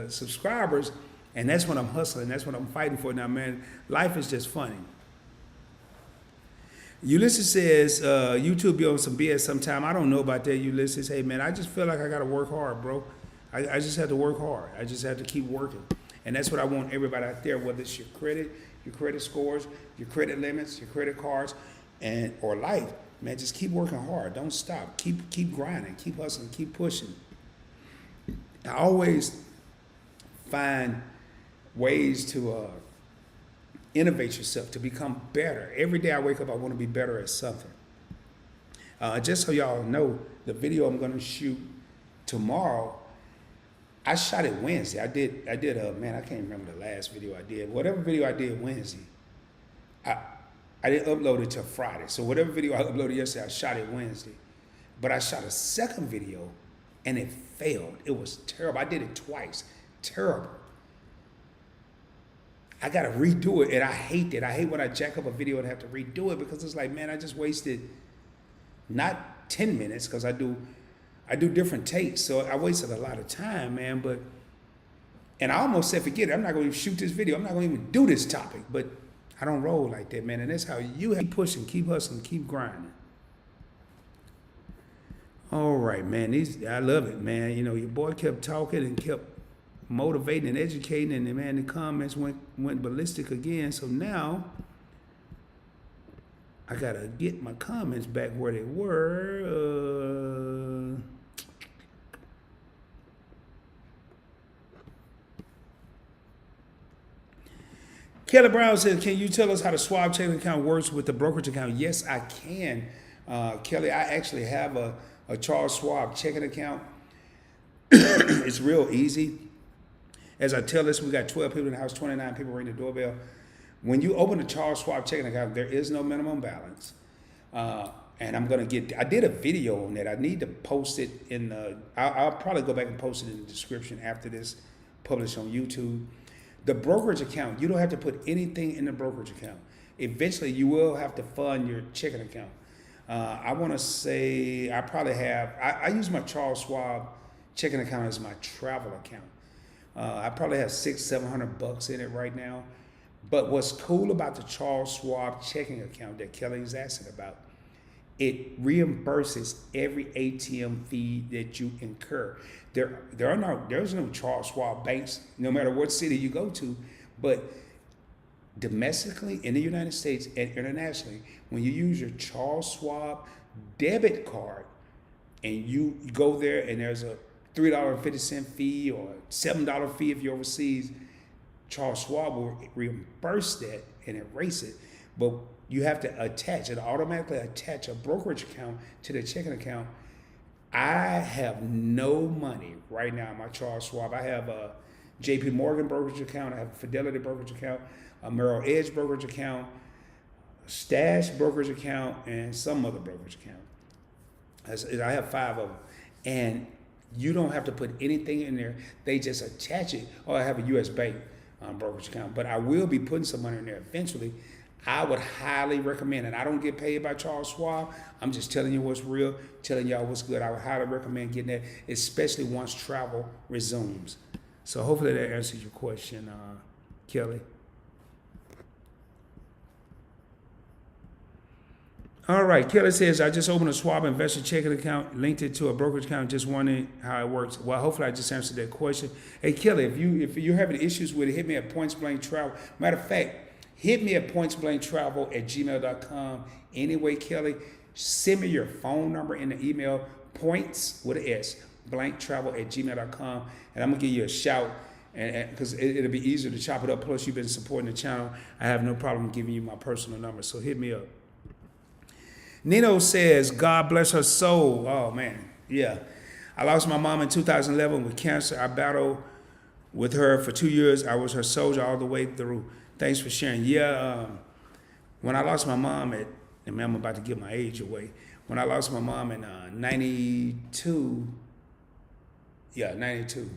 subscribers, and that's what I'm hustling. That's what I'm fighting for now, man. Life is just funny. Ulysses says YouTube be on some BS sometime. I don't know about that, Ulysses. Hey man, I just feel like I gotta work hard, bro. I just have to work hard. I just have to keep working, and that's what I want everybody out there. Whether it's your credit scores, your credit limits, your credit cards, and or life. Man, just keep working hard. Don't stop. Keep grinding. Keep hustling. Keep pushing. I always find ways to innovate yourself, to become better. Every day I wake up, I want to be better at something. Just so y'all know, the video I'm going to shoot tomorrow, I shot it Wednesday. I did man, I can't remember the last video I did. Whatever video I did Wednesday, I didn't upload it till Friday. So whatever video I uploaded yesterday, I shot it Wednesday. But I shot a second video and it failed. It was terrible. I did it twice. Terrible. I got to redo it, and I hate that. I hate when I jack up a video and have to redo it because it's like, man, I just wasted not 10 minutes because I do different takes. So I wasted a lot of time, man. And I almost said, forget it. I'm not going to even shoot this video. I'm not going to even do this topic. But I don't roll like that, man. And that's how you keep pushing, keep hustling, keep grinding. All right, man. I love it, man. You know, your boy kept talking and kept motivating and educating, and man, the comments went ballistic again. So now I gotta get my comments back where they were. Kelly Brown says, can you tell us how the swap checking account works with the brokerage account? Yes, I can. Kelly, I actually have a Charles Schwab checking account. It's real easy. As I tell this, we got 12 people in the house, 29 people ring the doorbell. When you open a Charles Schwab checking account, there is no minimum balance. And I did a video on that. I need to post it I'll probably go back and post it in the description after this published on YouTube. The brokerage account, you don't have to put anything in the brokerage account. Eventually, you will have to fund your checking account. I want to say I use my Charles Schwab checking account as my travel account. I probably have $600-700 in it right now. But what's cool about the Charles Schwab checking account that Kelly's asking about, it reimburses every ATM fee that you incur. There's no Charles Schwab banks, no matter what city you go to, but domestically in the United States and internationally, when you use your Charles Schwab debit card and you go there and there's a $3.50 fee or $7 fee if you're overseas, Charles Schwab will reimburse that and erase it. But you have to automatically attach a brokerage account to the checking account. I have no money right now in my Charles Schwab. I have a JP Morgan brokerage account. I have a Fidelity brokerage account, a Merrill Edge brokerage account, a Stash brokerage account, and some other brokerage account. I have 5 of them. And you don't have to put anything in there. They just attach it. Oh, I have a U.S. Bank brokerage account. But I will be putting some money in there eventually. I would highly recommend it. I don't get paid by Charles Schwab. I'm just telling you what's real, telling y'all what's good. I would highly recommend getting that, especially once travel resumes. So hopefully that answers your question, Kelly. All right, Kelly says, I just opened a Schwab investor checking account, linked it to a brokerage account, just wondering how it works. Well, hopefully I just answered that question. Hey, Kelly, if you're having issues with it, hit me at Points Blank Travel. Matter of fact, hit me at pointsblanktravel@gmail.com. Anyway, Kelly, send me your phone number in the email, points with an S, blanktravel@gmail.com, and I'm going to give you a shout because it'll be easier to chop it up. Plus, you've been supporting the channel. I have no problem giving you my personal number, so hit me up. Nino says, God bless her soul. Oh, man. Yeah. I lost my mom in 2011 with cancer. I battled with her for 2 years. I was her soldier all the way through. Thanks for sharing. Yeah. When I lost my mom I'm about to give my age away. When I lost my mom in 92, Yeah, 92.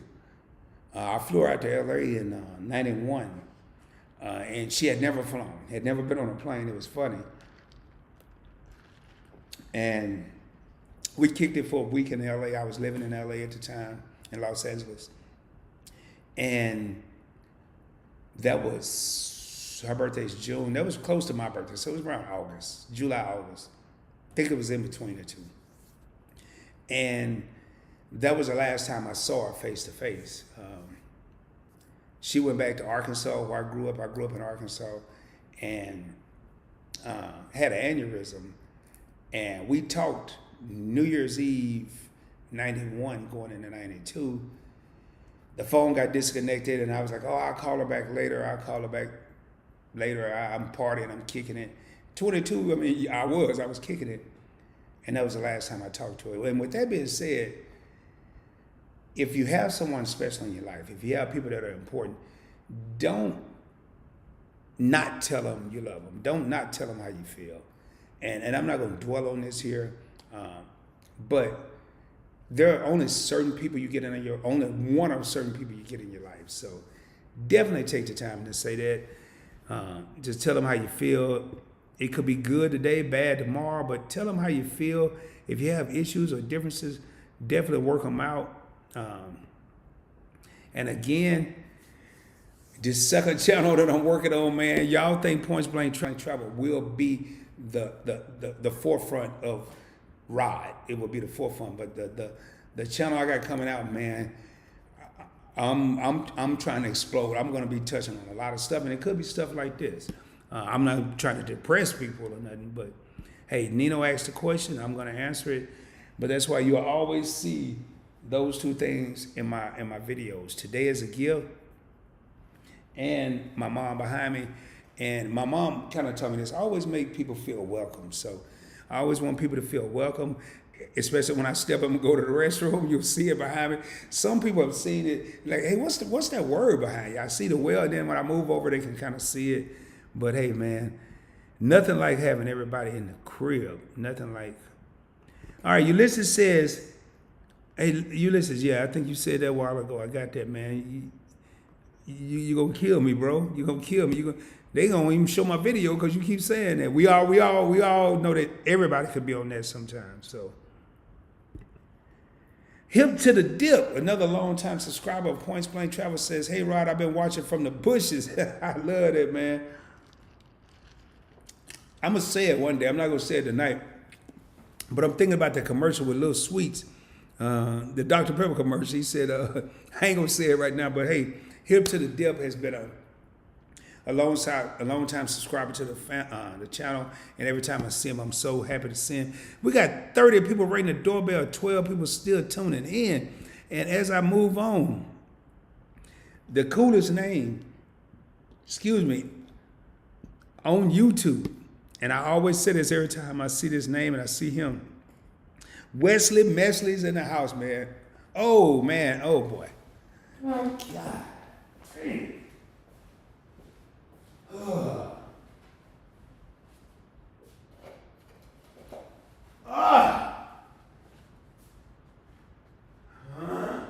I flew her out to LA in 91. And she had never flown, had never been on a plane. It was funny. And we kicked it for a week in LA. I was living in LA at the time, in Los Angeles. And that was, her birthday's June. That was close to my birthday. So it was around August, July, August. I think it was in between the two. And that was the last time I saw her face to face. She went back to Arkansas, where I grew up. I grew up in Arkansas, and had an aneurysm. And we talked New Year's Eve, 91, going into 92. The phone got disconnected, and I was like, oh, I'll call her back later. I'm partying, I'm kicking it. 22, I mean, I was kicking it. And that was the last time I talked to her. And with that being said, if you have someone special in your life, if you have people that are important, don't not tell them you love them. Don't not tell them how you feel. And I'm not going to dwell on this here, but there are only certain people you get in your, only one of certain people you get in your life. So definitely take the time to say that. Just tell them how you feel. It could be good today, bad tomorrow, but tell them how you feel. If you have issues or differences, definitely work them out. And again, this second channel that I'm working on, man, y'all think Point Blank Travel will be the forefront of Rod. It will be the forefront, but the channel I got coming out, man, I'm trying to explode. I'm going to be touching on a lot of stuff, and it could be stuff like this. I'm not trying to depress people or nothing, but hey, Nino asked a question, I'm going to answer it. But that's why you'll always see those two things in my videos. Today is a gift, and my mom behind me. And my mom kind of told me this: I always make people feel welcome. So I always want people to feel welcome, especially when I step up and go to the restroom. You'll see it behind me. Some people have seen it, like, hey, what's that word behind you? I see the well, and then when I move over, they can kind of see it. But hey, man, nothing like having everybody in the crib. Nothing like. All right, Ulysses says. Hey, Ulysses, yeah, I think you said that a while ago. I got that, man. You gonna kill me, bro. You gonna kill me. They gonna even show my video because you keep saying that. We all know that everybody could be on that sometimes. So, Hip to the Dip, another long-time subscriber of Point Blank Travel says, "Hey, Rod, I've been watching from the bushes." I love that, man. I'm gonna say it one day. I'm not gonna say it tonight, but I'm thinking about the commercial with Little Sweets. The Dr. Pepper commercial. He said, I ain't gonna say it right now, but hey, Hip to the Dip has been a long time subscriber to the channel, and every time I see him, I'm so happy to see him. We got 30 people ringing the doorbell, 12 people still tuning in, and as I move on, the coolest name, on YouTube, and I always say this every time I see this name and I see him. Wesley Mesley's in the house, man. Oh, man. Oh, boy. Oh, God. Hey. Oh. Ah. Huh?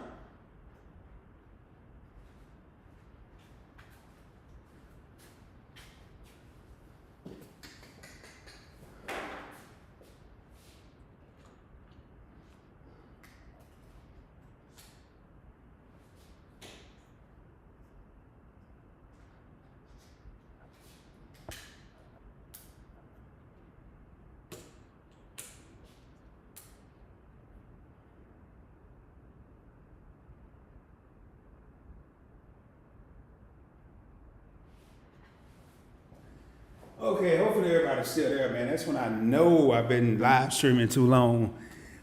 Okay, hopefully everybody's still there, man. That's when I know I've been live streaming too long.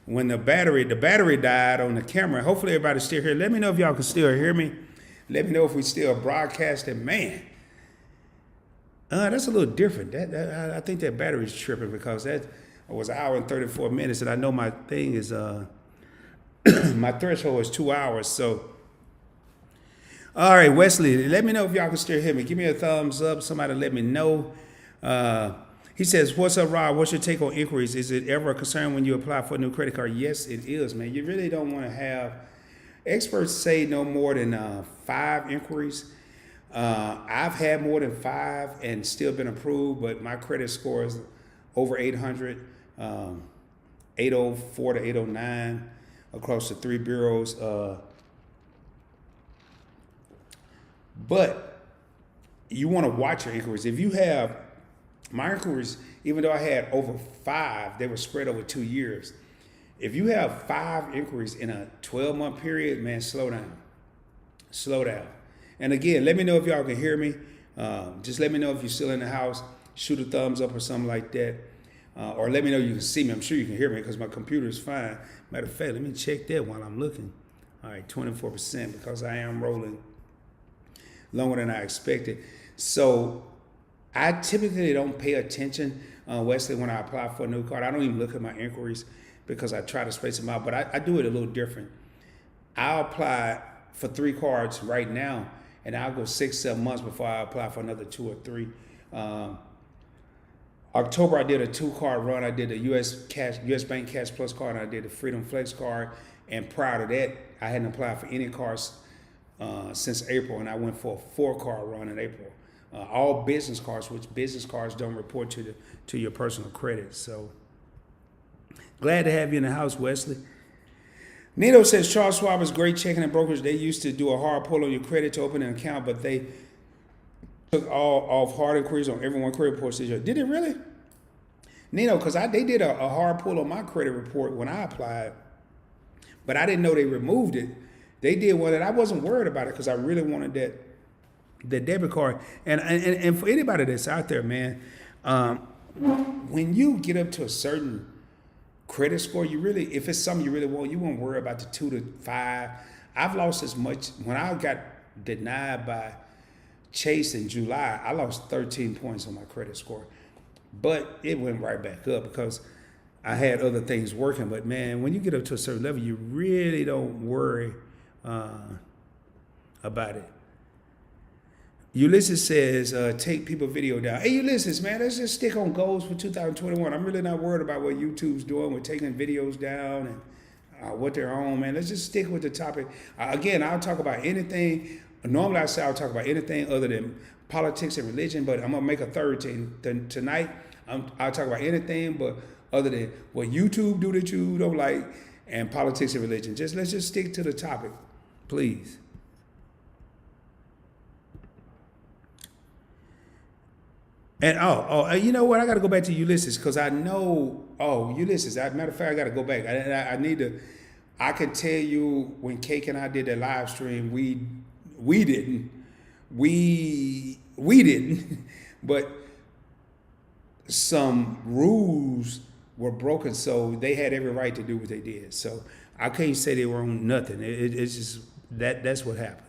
When the battery died on the camera. Hopefully everybody's still here. Let me know if y'all can still hear me. Let me know if we still broadcasting. Man, that's a little different. I think that battery's tripping because that was an hour and 34 minutes, and I know my thing is my threshold is 2 hours. So, all right, Wesley, let me know if y'all can still hear me. Give me a thumbs up. Somebody let me know. He says, "What's up, Rod? What's your take on inquiries? Is it ever a concern when you apply for a new credit card?" Yes, it is, man. You really don't want to have Experts say no more than 5 inquiries. I've had more than 5 and still been approved, but my credit score is over 800, 804 to 809 across the 3 bureaus. But you want to watch your inquiries. If you have my inquiries, even though I had over 5, they were spread over 2 years. If you have 5 inquiries in a 12-month period, man, slow down. Slow down. And again, let me know if y'all can hear me. Just let me know if you're still in the house. Shoot a thumbs up or something like that. Or let me know you can see me. I'm sure you can hear me because my computer is fine. Matter of fact, let me check that while I'm looking. All right, 24% because I am rolling longer than I expected. So I typically don't pay attention, Wesley, when I apply for a new card. I don't even look at my inquiries because I try to space them out, but I do it a little different. I'll apply for 3 cards right now, and I'll go 6, 7 months before I apply for another 2 or 3. October, I did a 2-card run. I did a US Bank Cash Plus card, and I did a Freedom Flex card. And prior to that, I hadn't applied for any cards since April, and I went for a 4-card run in April. All business cards, which business cards don't report to your personal credit. So glad to have you in the house, Wesley. Nito says Charles Schwab is great checking and brokerage. They used to do a hard pull on your credit to open an account, but they took all off hard inquiries on everyone credit reports. Did it really? Nino, because they did a hard pull on my credit report when I applied, but I didn't know they removed it. They did one, and I wasn't worried about it because I really wanted that debit card. And for anybody that's out there, man, when you get up to a certain credit score, you really, if it's something you really want, you won't worry about the 2 to 5. I've lost as much. When I got denied by Chase in July, I lost 13 points on my credit score, but it went right back up because I had other things working. But man, when you get up to a certain level, you really don't worry about it. Ulysses says, take people video down. Hey, Ulysses, man, let's just stick on goals for 2021. I'm really not worried about what YouTube's doing with taking videos down and what they're on, man. Let's just stick with the topic. Again, I'll talk about anything. Normally, I say I'll talk about anything other than politics and religion, but I'm going to make a third thing. Tonight, I'll talk about anything but other than what YouTube do that you don't like and politics and religion. Let's just stick to the topic, please. And you know what? I got to go back to Ulysses because I know. Ulysses. Matter of fact, I got to go back. I need to. I can tell you when Cake and I did that live stream, we didn't, but some rules were broken, so they had every right to do what they did. So I can't say they were on nothing. It's just that's what happened.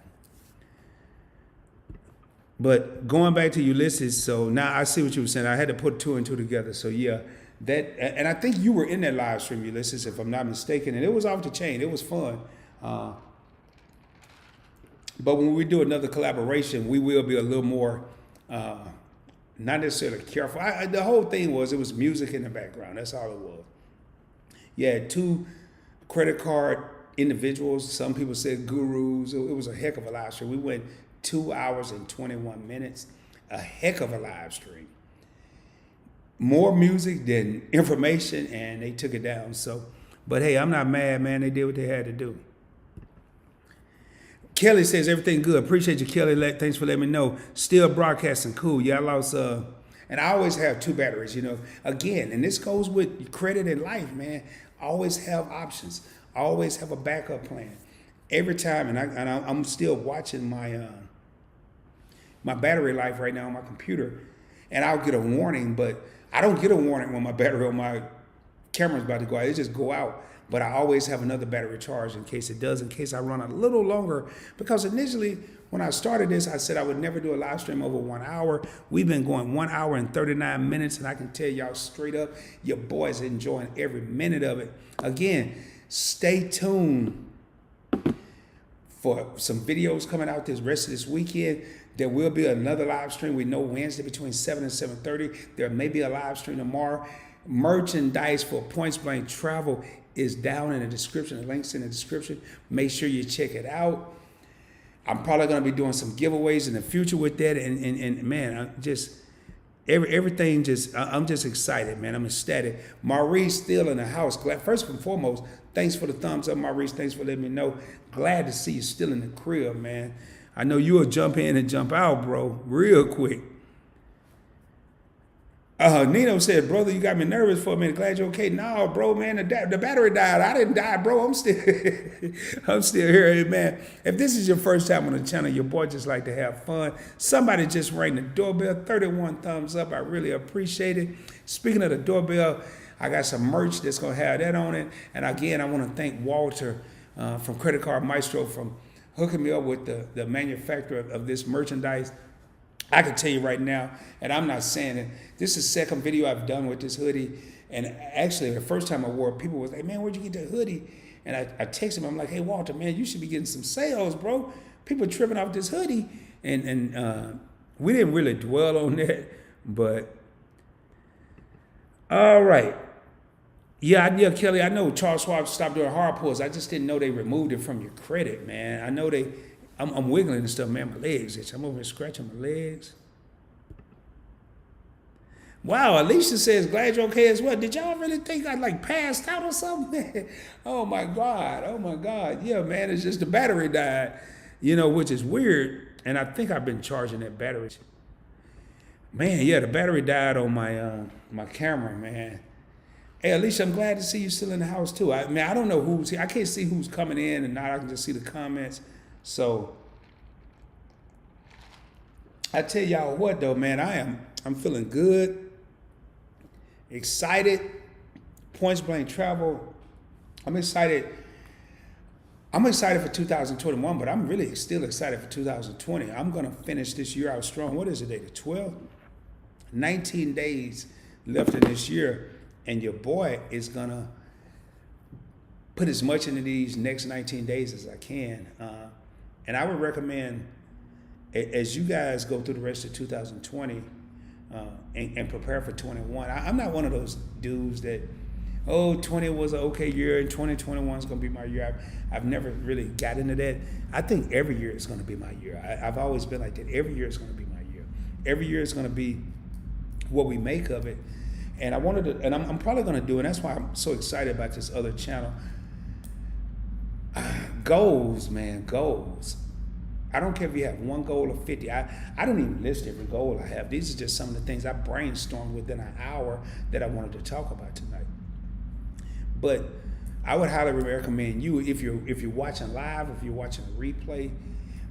But going back to Ulysses, so now I see what you were saying. I had to put 2 and 2 together. So yeah, and I think you were in that live stream, Ulysses, if I'm not mistaken, and it was off the chain. It was fun. But when we do another collaboration, we will be a little more, not necessarily careful. The whole thing was it was music in the background. That's all it was. You had 2 credit card individuals. Some people said gurus. It was a heck of a live stream. We went 2 hours and 21 minutes. A heck of a live stream. More music than information, and they took it down. So, but hey, I'm not mad, man. They did what they had to do. Kelly says everything good. Appreciate you, Kelly. Thanks for letting me know. Still broadcasting. Cool. Yeah, I lost. And I always have 2 batteries. You know, again, and this goes with credit in life, man. Always have options. Always have a backup plan. Every time, and I'm still watching my battery life right now on my computer, and I'll get a warning, but I don't get a warning when my battery on my camera's about to go out. It just go out. But I always have another battery charged in case it does, in case I run a little longer. Because initially, when I started this, I said I would never do a live stream over 1 hour. We've been going 1 hour and 39 minutes, and I can tell y'all straight up, your boy's enjoying every minute of it. Again, stay tuned for some videos coming out this rest of this weekend. There will be another live stream. We know Wednesday between 7 and 7:30. There may be a live stream tomorrow. merchandise for Points Blank Travel is down in the description. The link's in the description. Make sure you check it out. I'm probably going to be doing some giveaways in the future with that. And man, I'm just, everything just, I'm just excited, man. I'm ecstatic. Maurice still in the house. Glad, first and foremost, thanks for the thumbs up, Maurice. Thanks for letting me know. Glad to see you still in the crib, man. I know you'll jump in and jump out, bro, real quick. Nino said, brother, you got me nervous for a minute. Glad you're okay. No, bro, man, the battery died. I didn't die, bro. I'm still I'm still here. Hey, man, if this is your first time on the channel, your boy just like to have fun. Somebody just rang the doorbell. 31 thumbs up. I really appreciate it. Speaking of the doorbell, I got some merch that's going to have that on it. And again, I want to thank Walter from Credit Card Maestro from hooking me up with the manufacturer of this merchandise. I can tell you right now, and I'm not saying it, this is the second video I've done with this hoodie. And actually, the first time I wore it, people was like, man, where'd you get that hoodie? And I texted him, I'm like, hey, Walter, man, you should be getting some sales, bro. People tripping off this hoodie. And we didn't really dwell on that, but all right. Yeah, Kelly, I know Charles Schwab stopped doing hard pulls. I just didn't know they removed it from your credit, man. I know I'm wiggling and stuff, man. My legs itch. I'm over here scratching my legs. Wow, Alicia says, glad you're okay as well. Did y'all really think I like passed out or something? Oh my God. Yeah, man, it's just the battery died, which is weird. And I think I've been charging that battery. Man, yeah, the battery died on my camera, man. Hey, Alicia, I'm glad to see you still in the house too. I don't know who's here. I can't see who's coming in and not. I can just see the comments. So I tell y'all what though, man, I'm feeling good, excited. Points Blank Travel. I'm excited for 2021, but I'm really still excited for 2020. I'm gonna finish this year out strong. What is it, the 12th? 19 days left in this year, and your boy is gonna put as much into these next 19 days as I can. And I would recommend, as you guys go through the rest of 2020 and prepare for 21, I'm not one of those dudes that, 20 was an okay year and 2021 is going to be my year. I've never really got into that. I think every year is going to be my year. I've always been like that. Every year is going to be my year. Every year is going to be what we make of it. And I wanted to, and I'm probably going to do, and that's why I'm so excited about this other channel. Goals, man, goals. I don't care if you have one goal or 50. I don't even list every goal I have. These are just some of the things I brainstormed within an hour that I wanted to talk about tonight. But I would highly recommend you, if you're watching live, if you're watching a replay,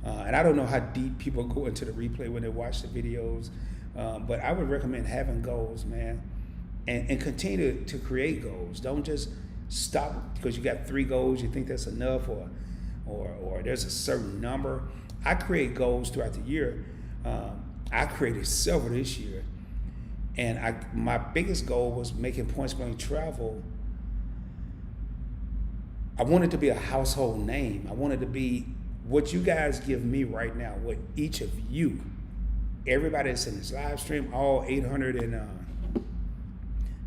and I don't know how deep people go into the replay when they watch the videos, but I would recommend having goals, man, and continue to create goals. Don't just stop because you got 3 goals, you think that's enough, or there's a certain number. I create goals throughout the year. I created several this year, and my biggest goal was making Points Blank Travel. I wanted to be a household name. I wanted to be what you guys give me right now, what each of you, everybody that's in this live stream, all 800 and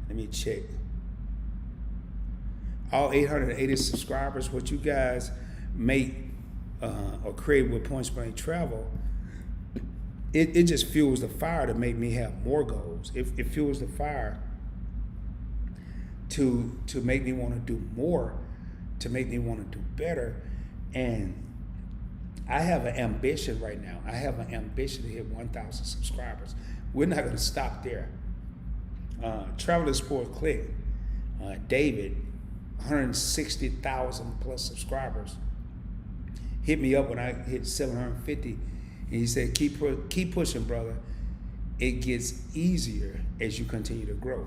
let me check. All 880 subscribers, what you guys make or create with Points Blank Travel, it just fuels the fire to make me have more goals. It fuels the fire to make me want to do more, to make me want to do better. And I have an ambition right now. I have an ambition to hit 1,000 subscribers. We're not going to stop there. Traveler Sport Click, David, 160,000 plus subscribers, hit me up when I hit 750, and he said, keep pushing, brother. It gets easier as you continue to grow.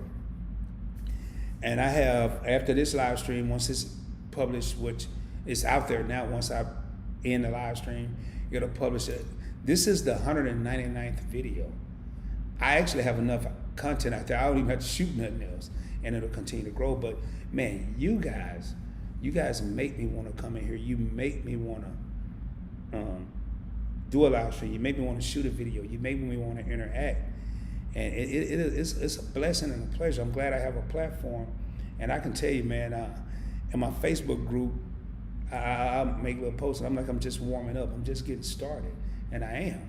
And I have, after this live stream, once it's published, which is out there now, once I end the live stream, it'll publish it. This is the 199th video. I actually have enough content out there. I don't even have to shoot nothing else, and it'll continue to grow. But man, you guys make me want to come in here. You make me want to do a live stream. You make me want to shoot a video. You make me want to interact. And it's a blessing and a pleasure. I'm glad I have a platform. And I can tell you, man, in my Facebook group, I make little posts, and I'm like, I'm just warming up. I'm just getting started. And I am.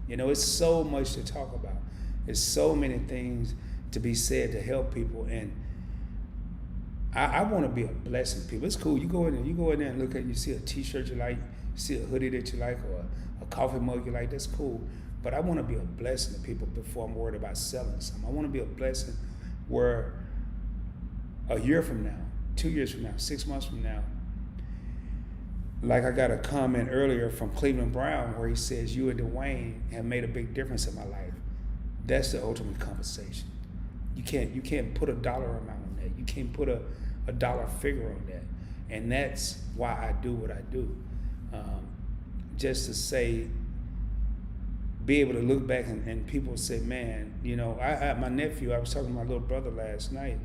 You know, it's so much to talk about. There's so many things to be said to help people. And I want to be a blessing to people. It's cool. You go in there and look at it, you see a t-shirt you like, you see a hoodie that you like, or a coffee mug you like, that's cool. But I want to be a blessing to people before I'm worried about selling something. I want to be a blessing where a year from now, 2 years from now, 6 months from now, like I got a comment earlier from Cleveland Brown where he says, you and Dwayne have made a big difference in my life. That's the ultimate compensation. You can't put a dollar amount on that. You can't put a dollar figure on that. And that's why I do what I do. Just to say, be able to look back and people say, man, you know, my nephew, I was talking to my little brother last night.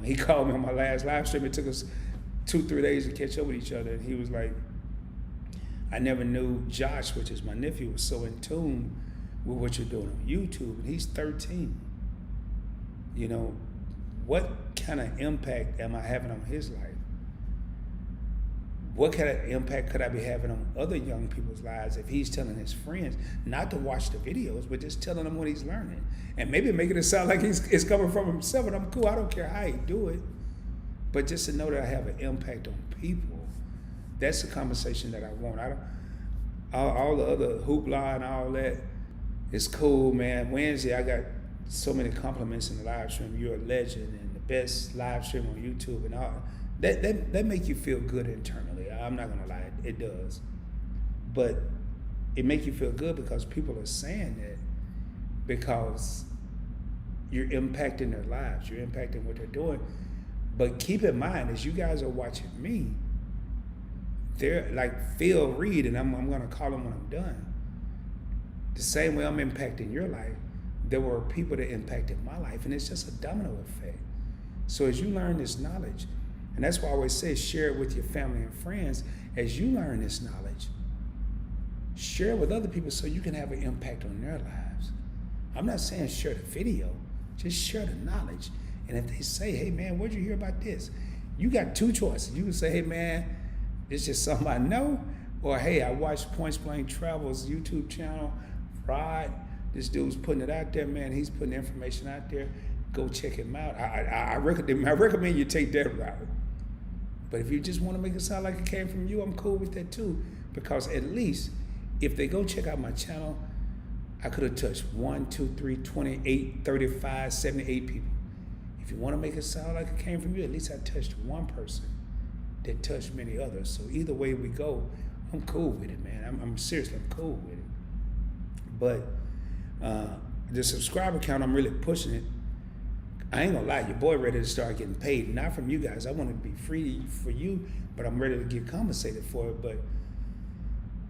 He called me on my last live stream. It took us 2-3 days to catch up with each other. And he was like, I never knew Josh, which is my nephew, was so in tune with what you're doing on YouTube. And he's 13. You know, what kind of impact am I having on his life? What kind of impact could I be having on other young people's lives if he's telling his friends not to watch the videos, but just telling them what he's learning? And maybe making it sound like it's coming from himself, and I'm cool. I don't care how he do it. But just to know that I have an impact on people, that's the conversation that I want. All the other hoopla and all that is cool, man. Wednesday, I got so many compliments in the live stream. You're a legend and the best live stream on YouTube and all. That make you feel good internally. I'm not gonna lie, it does. But it make you feel good because people are saying that because you're impacting their lives, you're impacting what they're doing. But keep in mind, as you guys are watching me, they're like Phil Reed, and I'm gonna call him when I'm done. The same way I'm impacting your life, there were people that impacted my life, and it's just a domino effect. So as you learn this knowledge, and that's why I always say share it with your family and friends, as you learn this knowledge, share it with other people so you can have an impact on their lives. I'm not saying share the video, just share the knowledge. And if they say, hey man, where'd you hear about this? You got two choices. You can say, hey man, it's just something I know, or hey, I watched Point Blank Travel's YouTube channel, Rod, this dude's putting it out there, man, he's putting information out there, go check him out. I recommend you take that route. But if you just want to make it sound like it came from you, I'm cool with that too. Because at least if they go check out my channel, I could have touched 1, 2, 3, 28, 35, 78 people. If you want to make it sound like it came from you, at least I touched one person that touched many others. So either way we go, I'm cool with it, man. I'm seriously, I'm cool with it. But the subscriber count, I'm really pushing it. I ain't gonna lie, your boy ready to start getting paid, not from you guys. I want to be free for you, but I'm ready to get compensated for it. But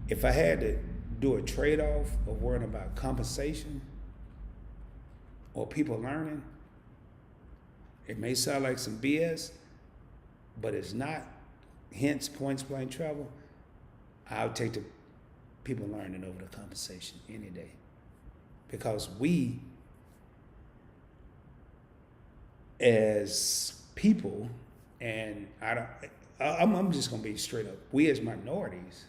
if I had to do a trade-off of worrying about compensation or people learning, it may sound like some BS, but it's not. Hence, Point Blank Travel. I'll take the people learning over the compensation any day, because we, as people, and I'm just gonna be straight up. We as minorities,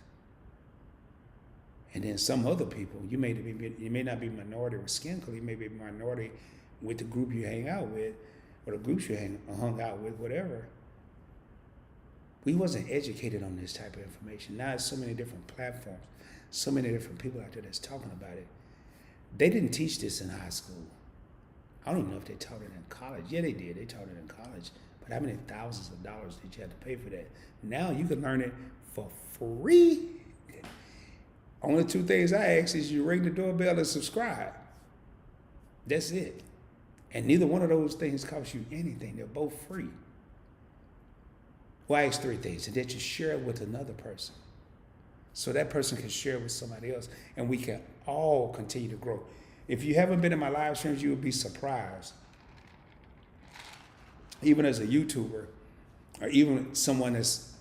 and then some other people. You may not be minority with skin color. You may be minority with the group you hang out with, or the groups you hung out with, whatever. We wasn't educated on this type of information. Now it's so many different platforms, so many different people out there that's talking about it. They didn't teach this in high school. I don't even know if they taught it in college. Yeah, they did. They taught it in college. But how many thousands of dollars did you have to pay for that? Now you can learn it for free. Only two things I ask is you ring the doorbell and subscribe. That's it. And neither one of those things cost you anything. They're both free. Well, I ask three things, and that you share it with another person, so that person can share it with somebody else, and we can all continue to grow. If you haven't been in my live streams, you will be surprised. Even as a YouTuber, or even someone that's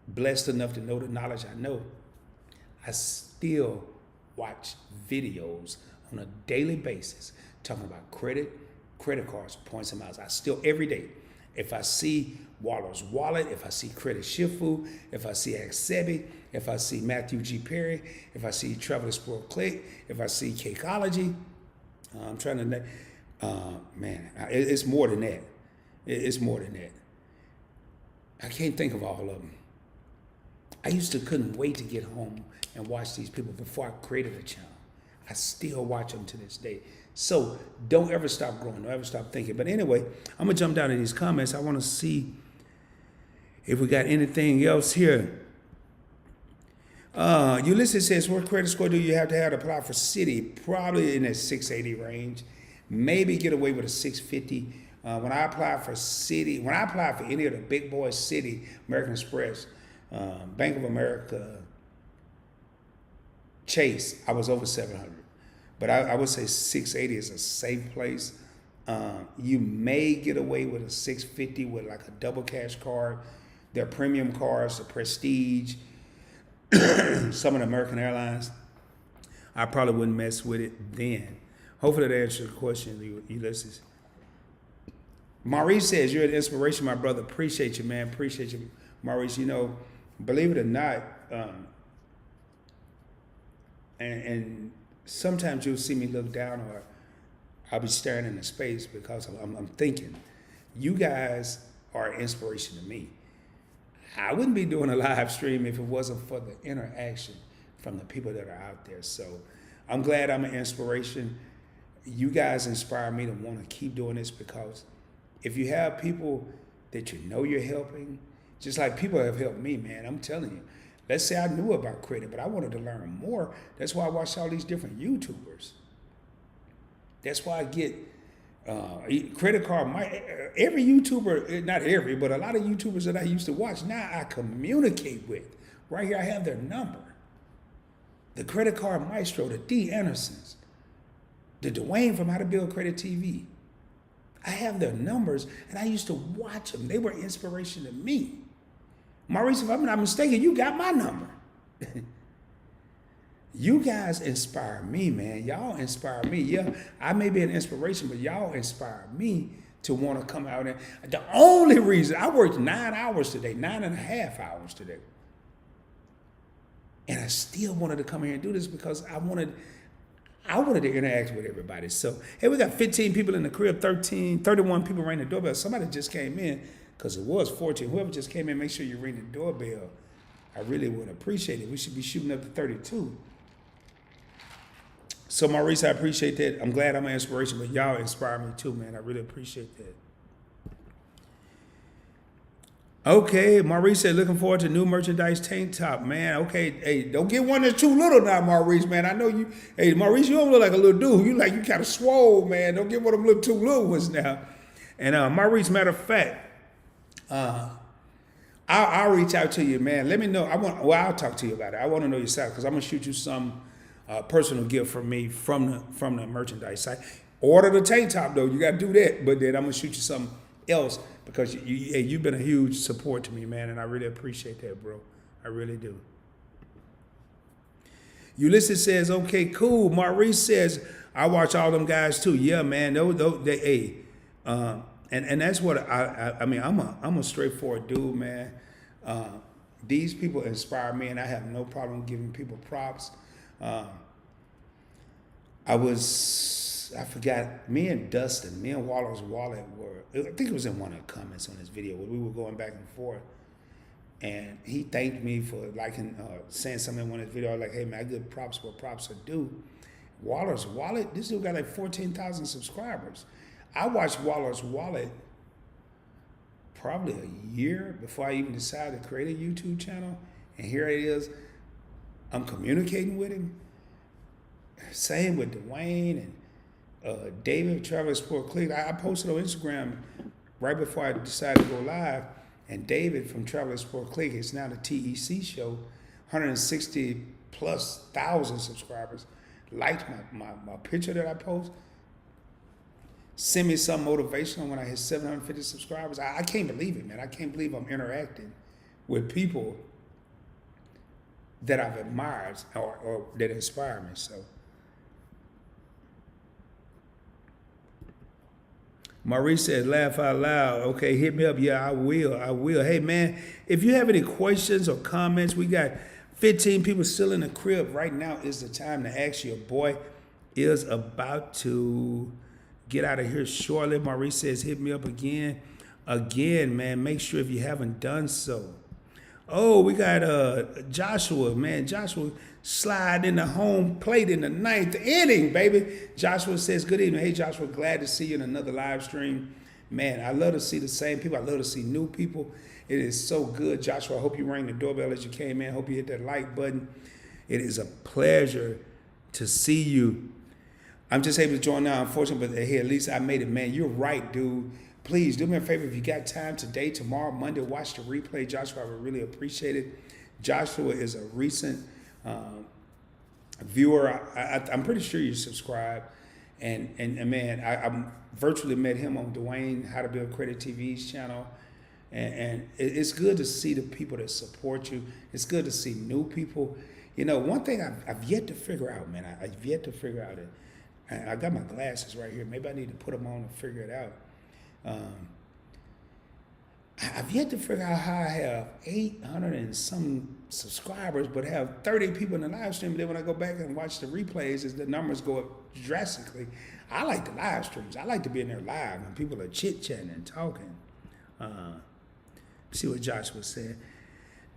blessed enough to know the knowledge I know, I still watch videos on a daily basis talking about credit cards, points and miles. I still, every day, if I see Waller's Wallet, if I see Credit Shifu, if I see Xebi, if I see Matthew G. Perry, if I see Traveler Sport Click, if I see Cakeology, I'm trying to, man, it's more than that. It's more than that. I can't think of all of them. I couldn't wait to get home and watch these people before I created a channel. I still watch them to this day. So don't ever stop growing. Don't ever stop thinking. But anyway, I'm going to jump down in these comments. I want to see if we got anything else here. Ulysses says, what credit score do you have to apply for City? Probably in that 680 range. Maybe get away with a 650. When I apply for City, when I apply for any of the big boys, City, American Express, Bank of America, Chase, I was over 700. But I would say 680 is a safe place. You may get away with a 650 with like a double cash card. Their premium cards, the Prestige, some of the American Airlines. I probably wouldn't mess with it then. Hopefully that answers the question, Ulysses. Maurice says, you're an inspiration, my brother. Appreciate you, man. Appreciate you, Maurice. You know, believe it or not, and sometimes you'll see me look down or I'll be staring into space because I'm thinking, you guys are an inspiration to me. I wouldn't be doing a live stream if it wasn't for the interaction from the people that are out there. So I'm glad I'm an inspiration. You guys inspire me to want to keep doing this because if you have people that you know you're helping, just like people have helped me, man, I'm telling you. Let's say I knew about credit, but I wanted to learn more. That's why I watch all these different YouTubers. That's why I get credit card. Every YouTuber, not every, but a lot of YouTubers that I used to watch, now I communicate with. Right here, I have their number. The Credit Card Maestro, the D. Andersons, the Dwayne from How to Build Credit TV. I have their numbers, and I used to watch them. They were inspiration to me. Maurice, if I'm not mistaken, you got my number. You guys inspire me, man. Y'all inspire me. Yeah, I may be an inspiration, but y'all inspire me to want to come out. And the only reason, I worked 9 hours today, 9.5 hours today. And I still wanted to come here and do this because I wanted to interact with everybody. So, hey, we got 15 people in the crib, 31 people ringing the doorbell. Somebody just came in because it was 14. Whoever just came in, make sure you ring the doorbell. I really would appreciate it. We should be shooting up to 32. So, Maurice, I appreciate that. I'm glad I'm an inspiration, but y'all inspire me too, man. I really appreciate that. Okay, Maurice said, looking forward to new merchandise tank top, man. Okay, hey, don't get one that's too little now, Maurice, man. I know you, hey, Maurice, you don't look like a little dude. You kind of swole, man. Don't get one of them too little ones now. And Maurice, matter of fact, I'll reach out to you, man. Let me know. I'll talk to you about it. I want to know your size because I'm gonna shoot you some personal gift from me from the merchandise site. Order the tank top though. You got to do that, but then I'm gonna shoot you something else because you've been a huge support to me, man, and I really appreciate that, bro. I really do. Ulysses says, okay, cool. Maurice says, I watch all them guys too. Yeah, man. And that's what I mean. I'm a straightforward dude, man. These people inspire me, and I have no problem giving people props. I forgot, me and Dustin, me and Waller's Wallet I think it was in one of the comments on this video where we were going back and forth. And he thanked me for liking, saying something in one of his videos, like, hey man, I give props where props are due. Waller's Wallet, this dude got like 14,000 subscribers. I watched Waller's Wallet probably a year before I even decided to create a YouTube channel. And here it is, I'm communicating with him. Same with Dwayne and David, Traveler Sport Click. I posted on Instagram right before I decided to go live. And David from Traveler Sport Click, it's now the TEC show, 160,000+ subscribers, liked my picture that I post. Send me some motivational when I hit 750 subscribers. I can't believe it, man. I can't believe I'm interacting with people that I've admired or that inspire me. So Maurice said, laugh out loud. Okay, hit me up. Yeah, I will. I will. Hey, man, if you have any questions or comments, we got 15 people still in the crib. Right now is the time to ask. Your boy is about to get out of here shortly. Maurice says, hit me up again. Again, man, make sure if you haven't done so. Oh, we got Joshua, man. Joshua slide in the home plate in the 9th inning, baby. Joshua says, good evening. Hey, Joshua, glad to see you in another live stream. Man, I love to see the same people. I love to see new people. It is so good. Joshua, I hope you rang the doorbell as you came in. Hope you hit that like button. It is a pleasure to see you. I'm just able to join now, unfortunately, but hey, at least I made it, man. You're right, dude. Please do me a favor if you got time today, tomorrow, Monday, watch the replay. Joshua, I would really appreciate it. Joshua is a recent viewer. I'm pretty sure you subscribe. And man, I virtually met him on Dwayne How to Build Credit TV's channel. And it's good to see the people that support you. It's good to see new people. You know, one thing I've yet to figure out, man, I've yet to figure out it. I got my glasses right here. Maybe I need to put them on and figure it out. I've yet to figure out how I have 800 and some subscribers, but have 30 people in the live stream. But then when I go back and watch the replays, as the numbers go up drastically, I like the live streams. I like to be in there live when people are chit-chatting and talking. See what Joshua said.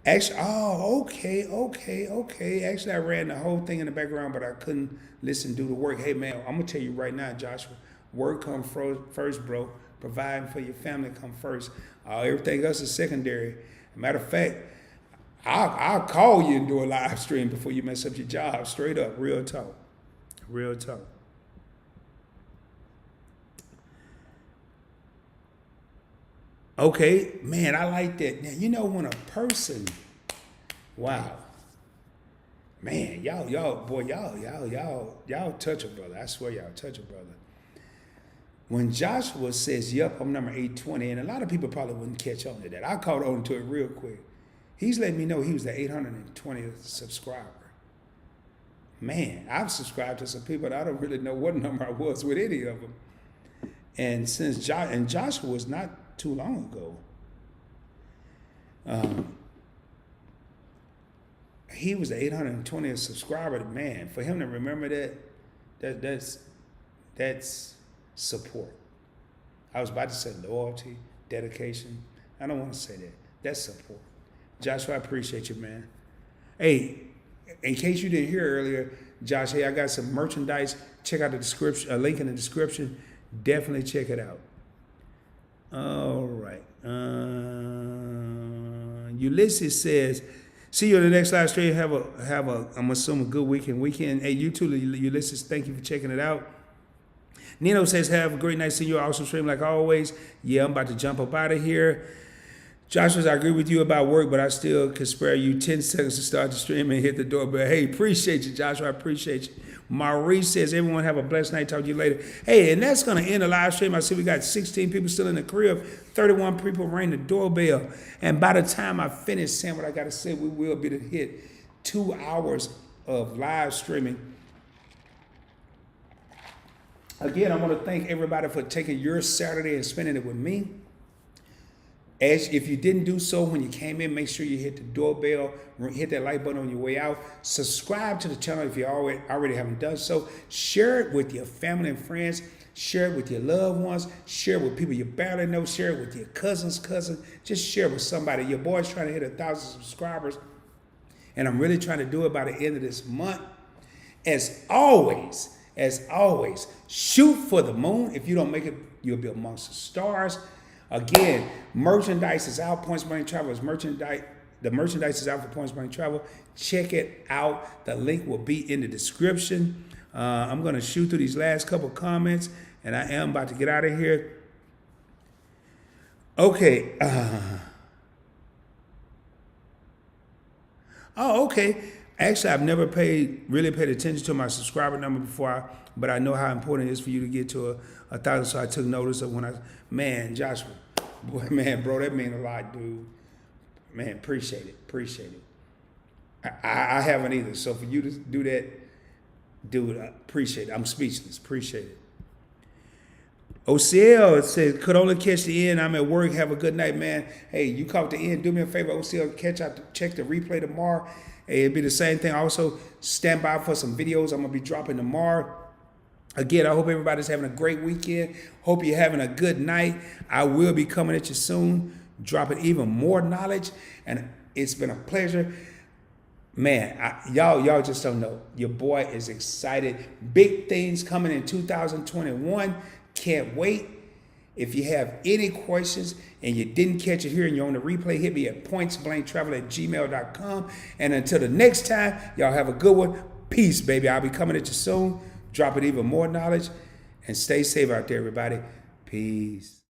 Actually, okay. Actually, I ran the whole thing in the background, but I couldn't listen, do the work. Hey, man, I'm going to tell you right now, Joshua, work comes first, bro. Providing for your family come first. Everything else is secondary. Matter of fact, I'll call you and do a live stream before you mess up your job. Straight up, real talk. Real talk. Okay, man, I like that. Now, you know when a person, wow, man, y'all touch a brother. I swear y'all touch a brother. When Joshua says, yep, I'm number 820, and a lot of people probably wouldn't catch on to that. I caught on to it real quick. He's letting me know he was the 820th subscriber. Man, I've subscribed to some people, and I don't really know what number I was with any of them. And since Joshua was not too long ago, he was the 820th subscriber. Man, for him to remember that's support. I was about to say loyalty, dedication. I don't want to say that. That's support. Joshua, I appreciate you, man. Hey, in case you didn't hear earlier, Josh, hey, I got some merchandise. Check out the description, a link in the description. Definitely check it out. All right. Ulysses says, see you on the next live stream. Have a I'm assuming good weekend. Hey, you too, Ulysses. Thank you for checking it out. Nino says, have a great night. See you awesome stream like always. Yeah, I'm about to jump up out of here. Joshua, I agree with you about work, but I still could spare you 10 seconds to start the stream and hit the doorbell. Hey, appreciate you, Joshua. I appreciate you. Maurice says, everyone have a blessed night. Talk to you later. Hey, and that's going to end the live stream. I see we got 16 people still in the crib. 31 people rang the doorbell. And by the time I finish saying what I got to say, we will be to hit 2 hours of live streaming. Again, I want to thank everybody for taking your Saturday and spending it with me. If you didn't do so when you came in, make sure you hit the doorbell, hit that like button on your way out. Subscribe to the channel if you already haven't done so. Share it with your family and friends. Share it with your loved ones. Share it with people you barely know. Share it with your cousin's cousin. Just share it with somebody. Your boy's trying to hit 1,000 subscribers, and I'm really trying to do it by the end of this month. As always, shoot for the moon. If you don't make it, you'll be amongst the stars. Again, merchandise is out. Points Money Travel is merchandise. The merchandise is out for Points Money Travel. Check it out. The link will be in the description. I'm going to shoot through these last couple comments, and I am about to get out of here. Okay. Okay. Actually, I've never really paid attention to my subscriber number before, but I know how important it is for you to get to 1,000. So I took notice of man, Joshua, boy, man, bro, that means a lot, dude. Man, appreciate it. I haven't either. So for you to do that, dude, appreciate it. I'm speechless. Appreciate it. OCL says, could only catch the end. I'm at work. Have a good night, man. Hey, you caught the end. Do me a favor, OCL. Check the replay tomorrow. Hey, it'll be the same thing. Also, stand by for some videos I'm going to be dropping tomorrow. Again, I hope everybody's having a great weekend. Hope you're having a good night. I will be coming at you soon, dropping even more knowledge. And it's been a pleasure. Man, y'all just don't know. Your boy is excited. Big things coming in 2021. Can't wait. If you have any questions and you didn't catch it here and you're on the replay, hit me at pointsblanktravel@gmail.com. And until the next time, y'all have a good one. Peace, baby. I'll be coming at you soon, dropping even more knowledge. And stay safe out there, everybody. Peace.